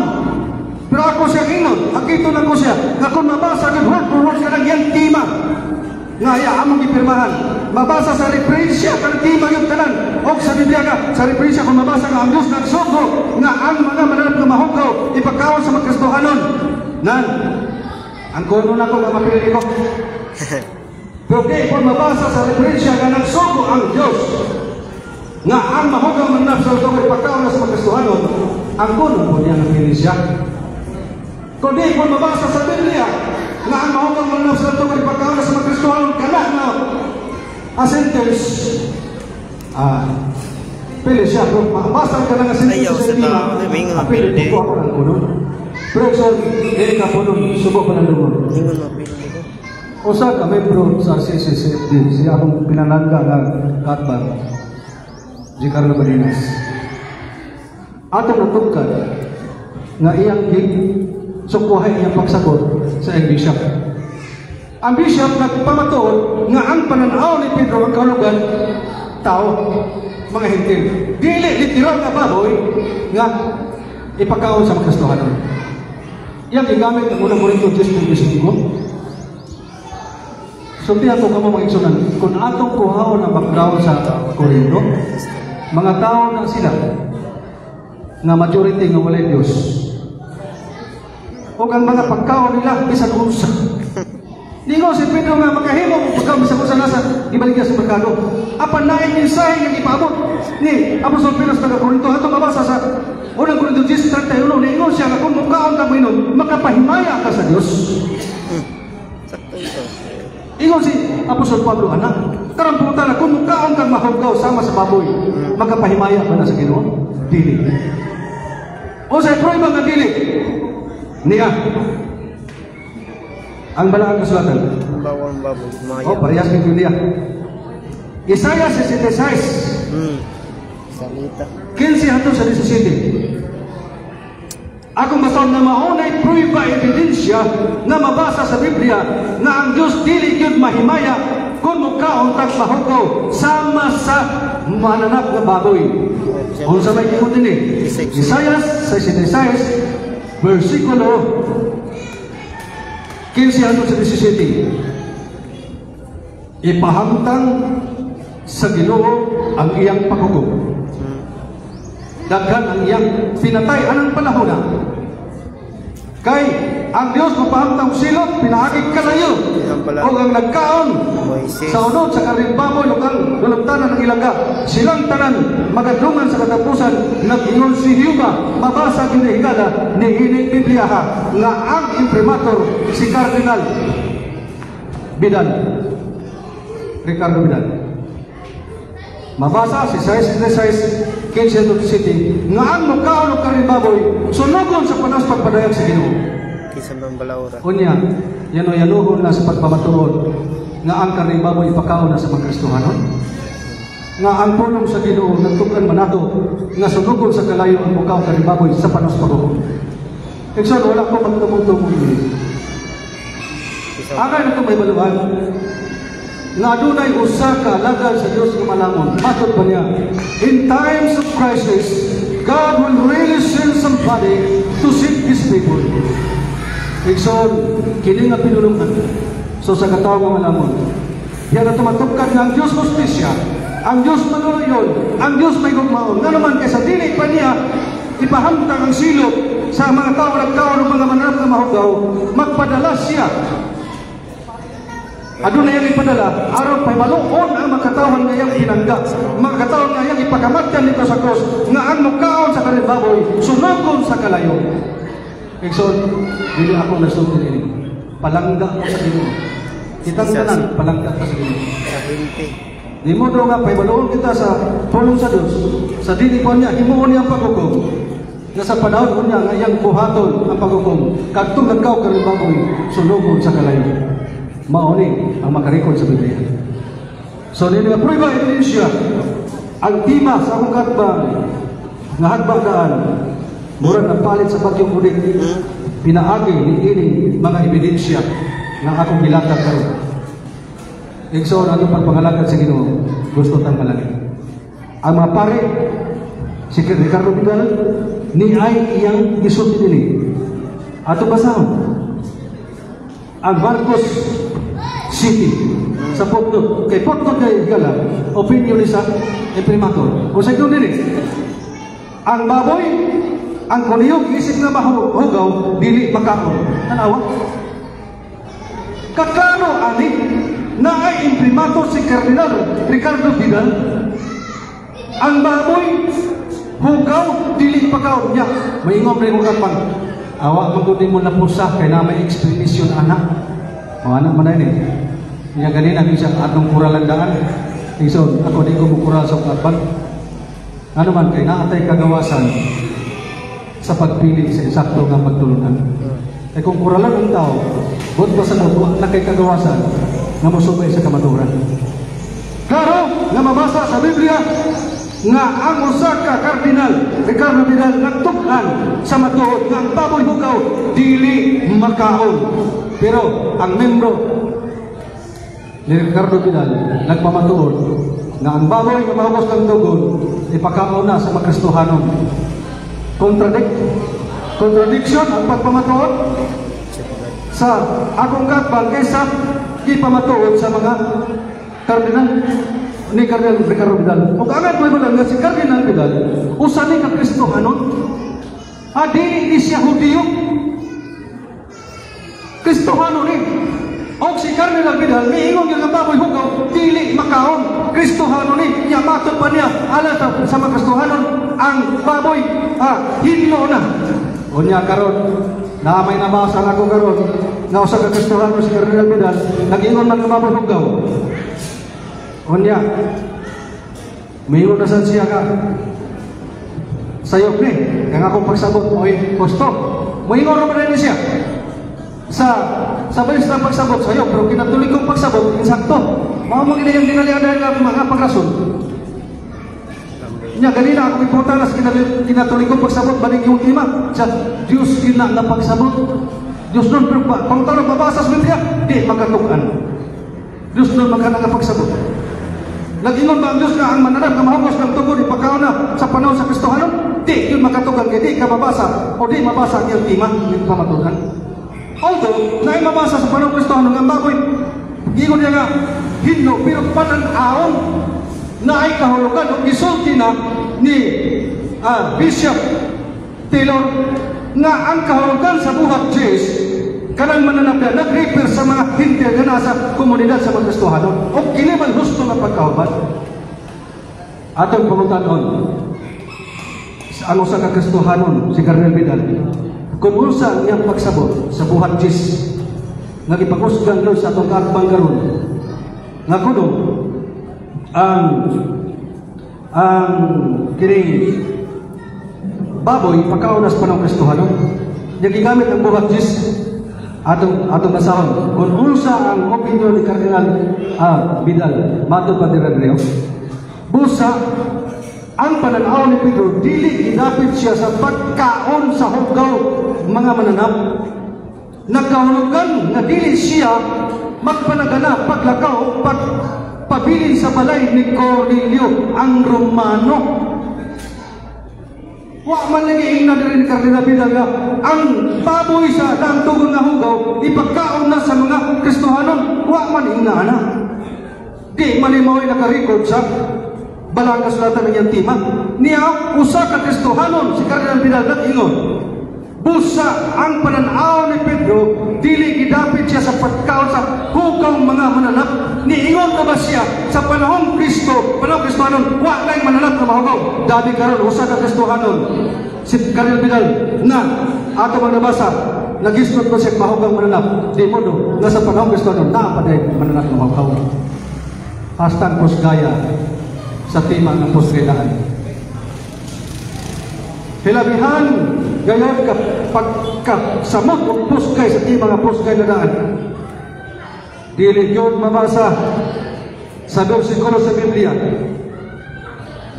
Pero ako siya ingon, akito na ko siya nga kung mabasa ng word for word ka ng iyang tima nga iya among ipirmahan mabasa sa referensya kang tima yung tanan o sa Biblia ka sa referensya kung mabasa nga ang Diyos nagsugo nga ang mga mananap na mahugaw ipagkawan sa mga Kristohanon nan ang kuno na ko nga mapili ko pero kung mabasa sa referensya nga nagsugo ang Diyos nga ang mahugaw mananap sa mga ipagkawan sa mga Kristohanon ang kuno po niya napili siya kung di kung mabasa sa Biblia nga ang mahugang mananap sa itong ipagkawan sa mga Kristohanon kana na a sentence pili siya kung mabasa ka na nga sentence sa itima pili ko ako ng kuno pero so hindi ka po nung subo pa ng lumon usa ka membro sa CCCFD siya akong pinanangga ng katbang G. Carlo Balinas atong natugkan nga iyang sukuhay niyang pagsagot sa iyang bishop. Ang bishop nagpamatuod nga ang pananaw ni Pedro ang kaulugan tao, mga hintil. Dili literal nga baboy nga ipagkaon sa mga Kristohanon. Iyang gigamit ang unang Korinto 10:25. So tiyan ko kamo mga igsunan, kung atong kuhaon ang background sa Korinto, mga tao na sila nga majority nga walay Dios. O ang mga pagkaon nila bisan unsa. Di ko si Pedro nga makahimo og pagkaon bisan unsa nasa ibalik sa merkado. Apan naay mensahe nga ipaabot ni Apostol Pedro sa Korinto ato mabasa sa unang Korinto 10:31 niingon siya nga kung mukaon ka minom makapahimaya ka sa Dios. Sakto ito. Ingon si Apostol Pablo anak. Karang pumunta na kung mukaon kang mahugaw sama sa baboy makapahimaya ka na sa Ginoo. Dili. O sa prueba nga dili. Niya ang balaang kasulatan Bawang baboy. o parehas ng Biblia Isaiah 66 Salita. 15 hangtod sa 17 akong basahon na maunay prueba ebidensya na mabasa sa Biblia na ang Diyos dili gyud mahimaya kung mukaon tag mahugaw sama sa mananap nga baboy unsa may giingon dinhi Isaiah 66 versikulo 15 hangtod sa 17. ipahamtang sa Ginoo ang iyang paghukom. Daghan ang iyang pinatay anang panahon na. Kay ang Dios mapahamtang silot pinaagig kalayo o ang nagkaon sa unod sa karimbamoy lukang lulubtanan ng ilaga silang tanan magadungan sa katapusan nag-ingon si Hiuba mabasa gyud higala ni ining Biblia ha nga ang imprimatur si Cardinal Vidal Ricardo Vidal mabasa si 6:16 City nga ang mukhaon og karimbamoy sunugon sa panas pagpadayag sa Ginoo. Kisang bambalaura. Unya, yanuhon na sa pagpamatuod nga ang karimbamoy ipakaon na sa mga Kristohanon. Nga ang pulong sa Ginoo nagtukan manato nga sunugon sa kalayo ang mukhaon karimbamoy sa panas paghukom. Ikson wala ko magtumong-tumong ini. Agay na itong may baluhan nga adunay usa ka alagad sa Dios nga malamon. Matod pa niya, in times of crisis, God will really send somebody to save His people. Ikson, kini nga pinulungan. So sa katawa nga malamon, yan na tumatukad nga ang Diyos justisya, ang Diyos manuyon, ang Diyos may gugmaon. Nga naman kaysa dili pa niya ipahamtang ang silot sa mga tao nagkaon ng mga manarap na mahugaw, magpadala siya. Aduna yang ipadala, aron pay maluon ang makatawan nga iyang pinangga, makatawan nga iyang ipakamatyan nito sa cross, nga ang mukhaon sa karimbaboy, sunugon sa kalayo. Ikson, dili ako nasugot ini. Palangga ko sa Ginoo. Kitang tanan, palangga ka sa Ginoo. Sa 20. Di mo daw nga pay maluon kita sa pulong sa Dios. Sa dili pa niya himuon niya ang paghukom. Nga sa panahon niya nga iyang buhaton ang paghukom. Kadtong nagkaw karimbaboy, sunugon sa kalayo. Mauni ang makarikod sa Biblia. So nini nga prueba ebidensya ang tima sa akong katbang nga hagbang murag napalit sa bagyong ulit pinaagi ni ining mga ebidensya nga akong gilatag karon. Igsoon ang pagpangalagad sa Ginoo gusto tang malagi. Ang mga pare si Ricardo Vidal ni ay iyang gisulti dinhi. Ato basahon ang Marcos City sa Porto kay Porto kay Gala opinion ni sa imprimatur o sa doon din ang baboy ang kuniyog isip na mahugaw dili makaon tanawa kakano ani na ay imprimatur si Cardinal Ricardo Vidal ang baboy hugaw dili pakaon niya maingon rin mo kapang awa magudin mo na pusa kay na may explanation anak o anak man ini niya ganina bisa atong kuralandaan iso ako di ko mukural sa katban ano man kay naatay kagawasan sa pagpili sa eksakto nga pagtulunan kay kung kuralan ang tao bot ba sa mutuwa na kay kagawasan nga musubay sa kamaturan klaro nga mabasa sa Biblia nga ang usa ka Cardinal Ricardo Vidal nagtukhan sa matuod nga ang baboy hugaw dili makaon pero ang membro ni Ricardo Vidal nagpamatuod nga ang baboy nga mahugos ng tugon ipakaon na sa mga Kristohanon. Contradiction ang pagpamatuod sa akong katbang kaysa ipamatuod sa mga Cardinal ni Cardinal Ricardo Vidal. O kaagad mo ibalang nga si Cardinal Vidal usa ni ka Kristohanon di siya Hudiyo Kristohanon ni o si Cardinal Vidal miingon nga baboy hugaw dili makaon Kristohanon ni niya matod pa niya ala sa mga Kristohanon ang baboy hinlo na o niya karon na may nabasa ako karon na usa ka Kristohanon si Cardinal Vidal nag-ingon man nga baboy hugaw o niya miingon na sad siya ka sayop ni kang akong pagsabot oy gusto miingon na man siya sa balis ng pagsabot sa'yo, pero kinatuloy kong pagsabot, insakto. Mga ginayang dinalian ng mga pagrason. Nya, ganina ako iportanas, kinatuloy kong pagsabot, baling yung ultima. Sa Diyos ina na pagsabot. Diyos nun, pero kung tayo mabasa sa Biblia, di magkatukan. Diyos nun magkanang pagsabot. Nag-ingon ba ang Diyos na ang mananap na mahugos ng tugon, ipakaw na sa panahon sa Kristohanon? Di, yun magkatukan, kaya di ka mabasa, o di mabasa ang iyong tima, yung pamatukan. Although, na mabasa sa panahon Kristohanon ang baboy, gigon niya nga, hinno pero panan-aon na ay kahulugan o gisulti na ni Bishop Taylor nga ang kahulugan sa buhat Diyos kanang mananapya nag-refer sa mga hintil na nasa komunidad sa mga Kristohanon o kiniman husto nga pagkauban. Atong pangutanon ang usa ka Kristohanon si Cardinal Vidal kung unsa niyang pagsabot sa buhat Diyos nga gipag-usgan Lord sa atong kaatbang karon nga kuno ang kining baboy pagkaunas pa ng Kristohanon niya gigamit ang buhat Diyos atong basahon kung unsa ang opinion ni Cardinal Vidal matod pa diragreyo busa ang pananaw ni Pedro dili gidapit siya sa pagkaon sa hugaw mga mananap nagkahulugan nga dili siya magpanagana paglakaw pagpabilin sa balay ni Cornelio ang Romano. Wa man lagi ingna diri ni Cardinal Vidal nga ang baboy sa tugon nga hugaw ipagkaon na sa mga Kristohanon. Wa man ingna ana. Di malimaw naka-record sa balang kasulatan ng iyang tima. Niya usa ka Kristohanon si Cardinal Vidal nag-ingon. Busa ang pananaw ni Pedro dili gidapit siya sa pagkaon sa hugaw mga mananap. Niingon na ba siya sa panahong Kristo, panahong Kristohanon, wa lay mananap na mahugaw. Dabi karon usa ka Kristohanon si Cardinal Vidal na ato magbasa nagisnot ba siya mahugaw mananap. Di mo do nga sa panahong Kristohanon na paday mananap na mahugaw. Hastang pusgaya sa tima ng pusgayaan. Hilabihan gayon ka pagkasamot o pusgay sa tima nga pusgay na daan. Dili yun mabasa sa bersikulo sa Biblia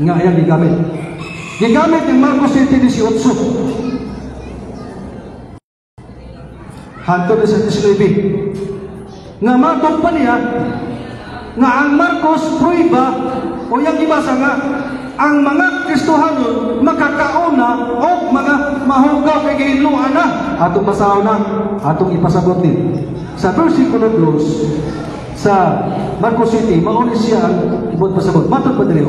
nga ayan gigamit. Gigamit ng Marcos 7:18. Hantod sa 19. Nga matong pa niya nga ang Marcos pruiba o yung gibasa nga ang mga Kristohanon makakauna o mga mahugaw kay gihinluan na. Atong basaw na, atong ipasabot ni. Sa versikulo 2 sa Marcos City, mauni siya ang ibot pasabot. Matod pa diri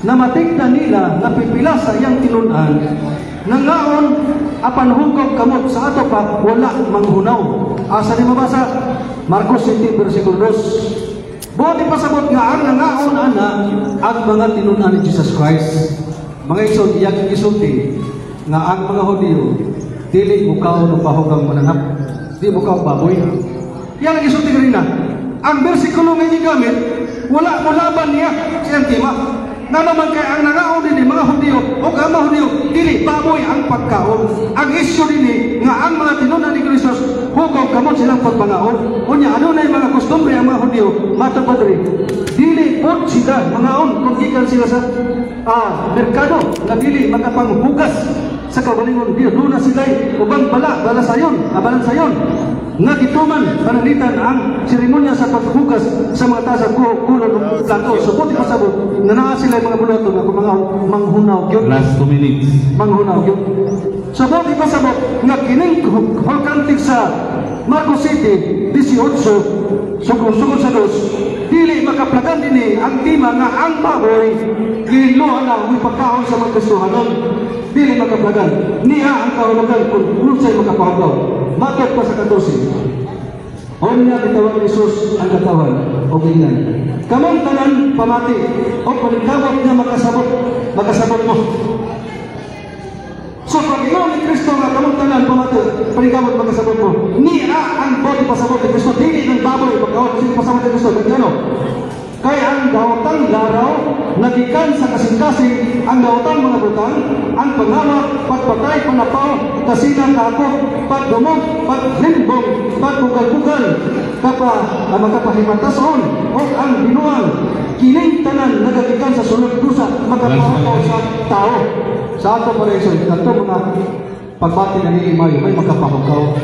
namatigdan nila na pipila sa iyang tinunan nangaon apan hugaw kamot sa ato pa wala manghunaw. Asa ni mabasa? Marcos City versikulo 2. Buti pasabot nga ang nangaon ana ang mga tinunan ni Jesus Christ. Mga igsoon iyang gisulti nga ang mga Hudiyo dili mukaw ng pahugang mananap, di mukaw baboy. Yan ang gisulti kanina. Ang bersikulo nga gigamit wala mo laban niya sa tima. Na naman kay ang nangaon din mga Hudiyo o ang mga Hudiyo dili baboy ang pagkaon. Ang isyu din nga ang mga tinunan ni Kristo hugaw kamot silang pagbangaon. Unya ano na yung mga kostumbre ang mga Hudiyo matapadri dili pot sila mangaon kung gikan sila sa merkado na dili makapanghugas sa kabalingon Dios. Doon na sila ubang bala sayon nga gituman panalitan ang seremonya sa paghugas sa mga tasa kulon ng plato. So buti pasabot na naa sila mga bulato na mga manghunaw yun. Last 2 minutes. Manghunaw yun. So buti pasabot nga kining hulkantik sa Marcos City 18 sugod sa dos dili makaplagan din ang tima nga ang baboy giluan na may pagkaon sa mga Kristohanon. Dili makaplagan niya ang kahulugan kung unsay makapahugaw. Matod pa sa 14. O niya bitawag ni Jesus ang katawan o ginan. Kamong tanan pamati o paligawat niya makasabot mo. So pag ikaw ni Kristo nga kamong tanan pamati paligawat makasabot mo. Niya ang body pasabot ni Kristo dili ng baboy pagkawat sino pasabot ni Kristo gano. Kaya ang daotang laraw nagikan sa kasing-kasing ang daotang mga butang, ang pangawak, pagpatay, panapaw, kasinang kakot, pagdumog, paglimbong, pagbugal-bugal, makapahimatason, o ang binuang, kining tanan nagagikan sa sunod dusa, magkapahaw sa tao. Sa ato pa rin, so, ito mga pagbati na nilimayo, may magkapahaw.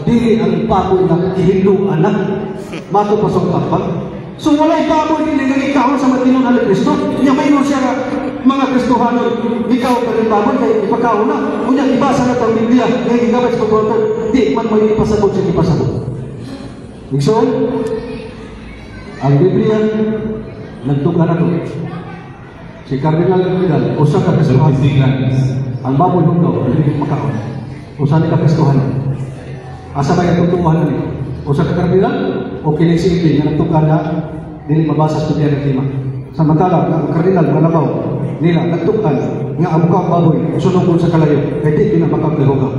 Dili ang baboy na ihiluan na, matupasong takbag. So walay baboy din nga ikaw sa matinunan ni Kristo. Nya mayroon siya mga Kristohanon, ikaw pa rin baboy kay ipakaw na. Unya ibasa na tang Biblia, nga gigamit sa pagtutunan, di man may ipasabot siya ipasabot. So, Ang Biblia, nagtukan ako. Si Cardinal Vidal, usa ka Kristohan. Ang baboy hugaw, hindi makaon. Usa ni ka Kristohan. Asa ba yung tutuhan ni? Usa ka Cardinal, o kinig-silbi nga nagtukan na, dili mabasa sa Biblia ng lima. Samantala, ang Cardinal, malabaw, nila, nagtukan, nga ang mukhang baboy, sunugod sa kalayo, kaya di na makakihugaw.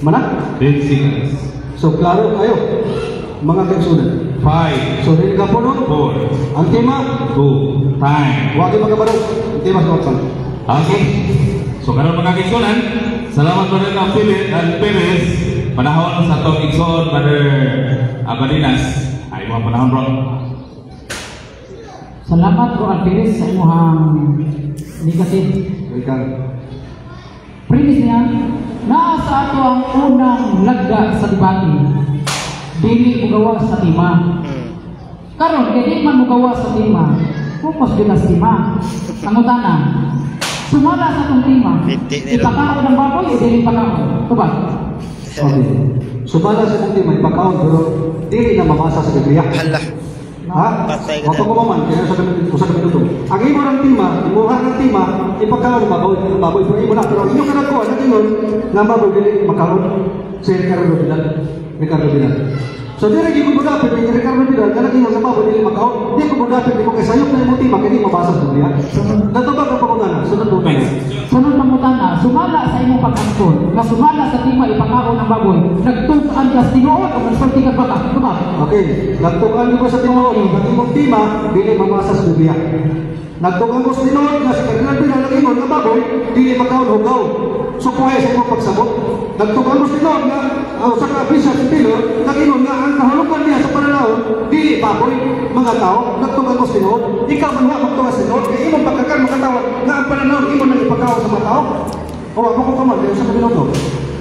Mana? 10 seconds. So, klaro kayo, mga kaigsunan. 5, So, dili ka po nun, 4, ang tema, 2, time. huwag yung magabarong, ang tema sa waksan. Okay. So karon mga kaigsunan, salamat Brother Kang Philip and Perez. Panahon sa atong igsoon Brother Abadinas. Ay mga panahon bro. Salamat Bro Alpiris sa imuhang ligasin. Welcome. Premise niya, naa sa ato ang unang lagda sa debate. Dili mugawa sa tema. Karon kay di man mugawa sa tema, focus din sa tema. Ang utana, sumala sa itong tema, ipakaon ng baboy o dili pakaon? Ito ba? Okay. Sumala sa ng tema, ipakaon, pero dili na mamasa sa Biblia. Hala. Ha? Patay ka Wapag ko man, kaya sa kapituto. Ang imo ng tema, imuha ng tema, ipakaon ng baboy, pero imo na. Pero inyo ka na ko, ang ingon, nga baboy, dili makaon si Ricardo Vidal. So, di rin ko budapit ni Ricardo Vidal, kalagin ang sabaw, dili makaon. Di ko budapit, di ko kasayok na yung tema, kaya di mabasa sa Biblia. Dato ba ka pagkutana? Sunod po. Sunod pangutana, sumala sa imong pag-angkon, nga sumala sa tema ipakaon ng baboy, nagtukan ka sa tinuod o nagsulti ka baka? Ito ba? Okay, nagtukan ko sa tinuod, ang imong tema, dili mamasa sa Biblia. Nagtukan ko sa tinuod nga si Cardinal Vidal ang ingon nga baboy, dili makaon hugaw. So kuhay sa imong pagsabot. Nagtukan ko sa tinuod nga sa kabisa sa tilo, nag-ingon nga ang kahulugan niya sa pananahon, dili baboy, mga tao, nagtukan ko sa tinuod. Ikaw man wa magtukan sa tinuod, kaya imong pagkakan makatawag nga ang pananahon imo nang ipakaon sa mga tao. O ako ko kaman, kaya sa kabinuto.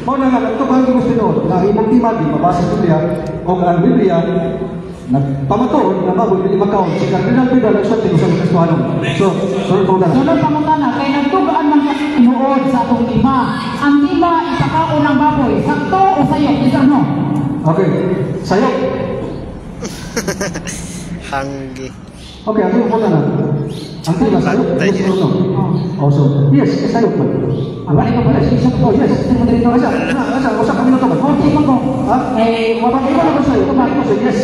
Mao na nga, nagtukan ko sa tinuod, nga imong tema di mabasa sa Biblia, o ang Biblia, nagpamatuon na baboy dili makaon si Cardinal Vidal ang sa Kristohanon. So, sorry po na. Sunod pangutana, kay nagtugaan man ka tinuod sa atong tema. Ang tema ipakaon ng baboy, sakto o sayok? Yes or no? Okay, sayok. Hanggi. Okay, ang po na. Ang tema sayok. Yes or no? Also, yes, sayok man. Balik ko pala sa isang Oh, yes. Mo dito. Asa kami na to ba? Okay, man ko. Ha? Wapag Ikaw na ba sa'yo? Ikaw sa yes.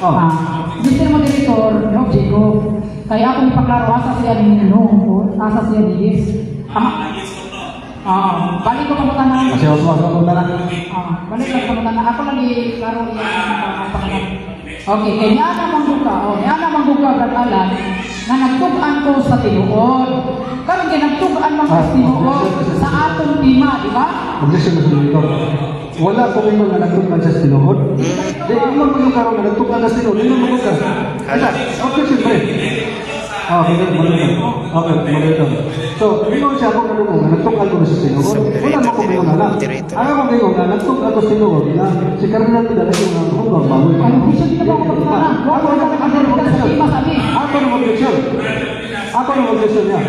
Oh. Mr. Moderator, no, Chico, kaya ako ipaklaro asa siya ni no, asa siya ni yes. Balik ko pangutana. Kasi ako na. Balik lang pangutana. Ako lang i-klaro ang pangalan. Okay, kaya niya namang buka, niya namang buka bratalan na nagtugan ko sa tinuod. Karon kay nagtugan man sa tinuod sa atong tema, di ba? Objection na sa dito. Wala ko ngayon na nagtukan sa tinuod. Di mo mo karon na nagtukan sa tinuod, di mo mo ka. Ala, objection pre. Okay, malito. So, ino siya ako na mo nagtukan ko sa tinuod. Wala mo ko ngayon na. Ano ko ngayon na nagtukan ko sa tinuod na si Cardinal Vidal ang huwag baboy. Ano bisa kita mo pagkana? Ako sa tema sabi. Ako na objection. Ako na objection niya.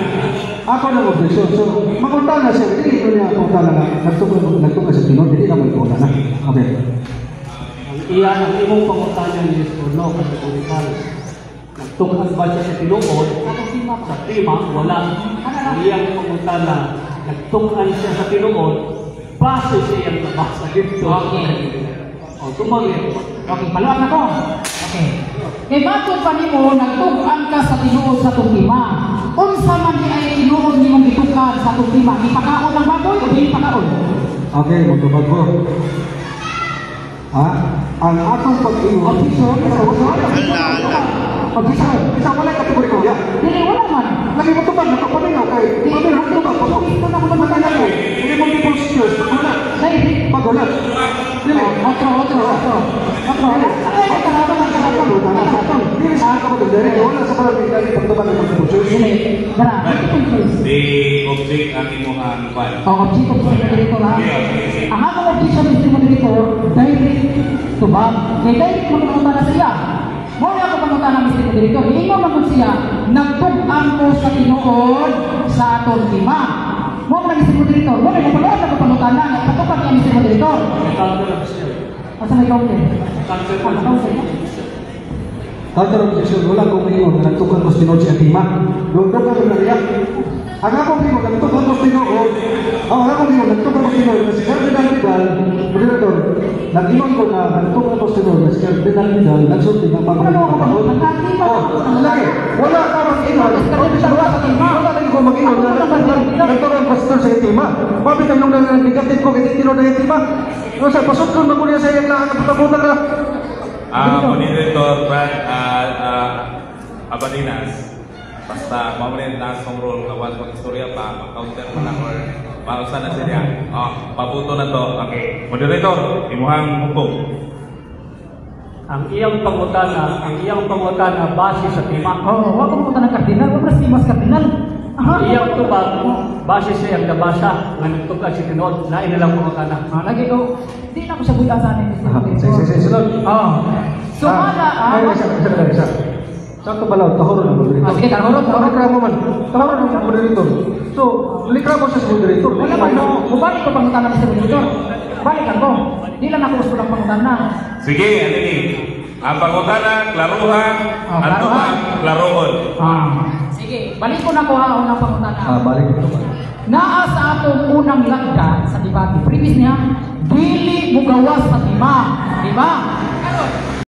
Ako na objection. So, mapunta na siya. Hindi ko niya punta na nagtukan sa tinuod. Hindi na may punta na. Okay. Ang iyan ang imong pangutana ni yes or no kategorikal. Nagtukan ba siya sa tinuod? Sa tema, wala. Ang iyang pangutana, nagtukan siya sa tinuod, base siya ang nabasa dito. O, tumagi. Okay, paluan na ko. Okay. Kay bato pa nimo nagtugan ka sa tinuod sa atong tema. Unsa man di ay tinuod nimong gitukan sa atong tema, ipakaon ng baboy o dili pakaon? Okay, magtubag ko. Ha? Ang atong pag-iwan. Isa wala kategori ko, ya. Dili wala man. Lagi mo tubag, nakapaminaw kay. Paminaw, tubag. Ito na ko man matagal ko. Hindi mo people skills. Pagulat. Dili. Pagulat. Dili. Otro. Ay, karato. Dili sa ako ko dere. Wala sa parang dili pagtubag ng people. Dili. Dara. Di object ang imuhang file. Object of Moderator ha. Ang akong object sa Mr. Moderator, direct to bag. May direct magpapunta na siya. Muna ako pamunta ng Mr. Moderator. Hindi mo naman siya, nagtugan ko sa tinuod sa atong tema. Muna Mr. Moderator. Muna mo pala ako pamunta na. Ipatukan niya Mr. Moderator. Nagkakaroon na siya. Asa may kaunti? Kaunti. Counter objection, wala kong ingon na nagtukan ko Tinod si Atima. Doon ko na nariyak. Ang akong ingon, nagtukan ko Tinod. Ang akong ingon, nagtukan ko Tinod. Na si Cardinal Vidal, moderator, nag-ingon ko na nagtukan ko Tinod. Na si Cardinal Vidal, nagsulti ng pagkakapahod. Lagi, wala ka mag-ingon. Wala lagi ko mag-ingon na nagtukan ko Tinod sa Atima. Mabit ang nung negative ko, kasi Tinod na Atima. Sa pasutron, magunin sa iyang lahat ng pagkapunta ka. Moderator Brad Abadinas, basta mamalit na ang role kawan pag istorya pa, counter mo na or pausa na siya. Paputo na to. Okay. Moderator, imuhang hukom. Ang iyang pangutana base sa tima. Huwag mo ng kardinal. Huwag na mas kardinal. Ang iyang tubag base sa iyang nabasa nga nagtukan si Tinod. Lain na lang pangutana. Lagi ko, di na ko siya budasan eh. Sige, sunod. So, Isa. Sakto balaw, tahoro ng moderator. Sige, tahoro. Tahoro man. Tahoro ng moderator. So, likramo sa moderator. Wala man, no. Balik ko pangutan sa monitor. Balik ako. Di lang ako gusto ng pangutan na. Sige, ano ni? Ang pangutana, klaruhan, at tumang, klaruhon. Sige, balik ko na ko haon ng pangutan na. Balik ito. Naa sa atong unang lagda sa debate. Previous niya, dili mo gawas sa tima.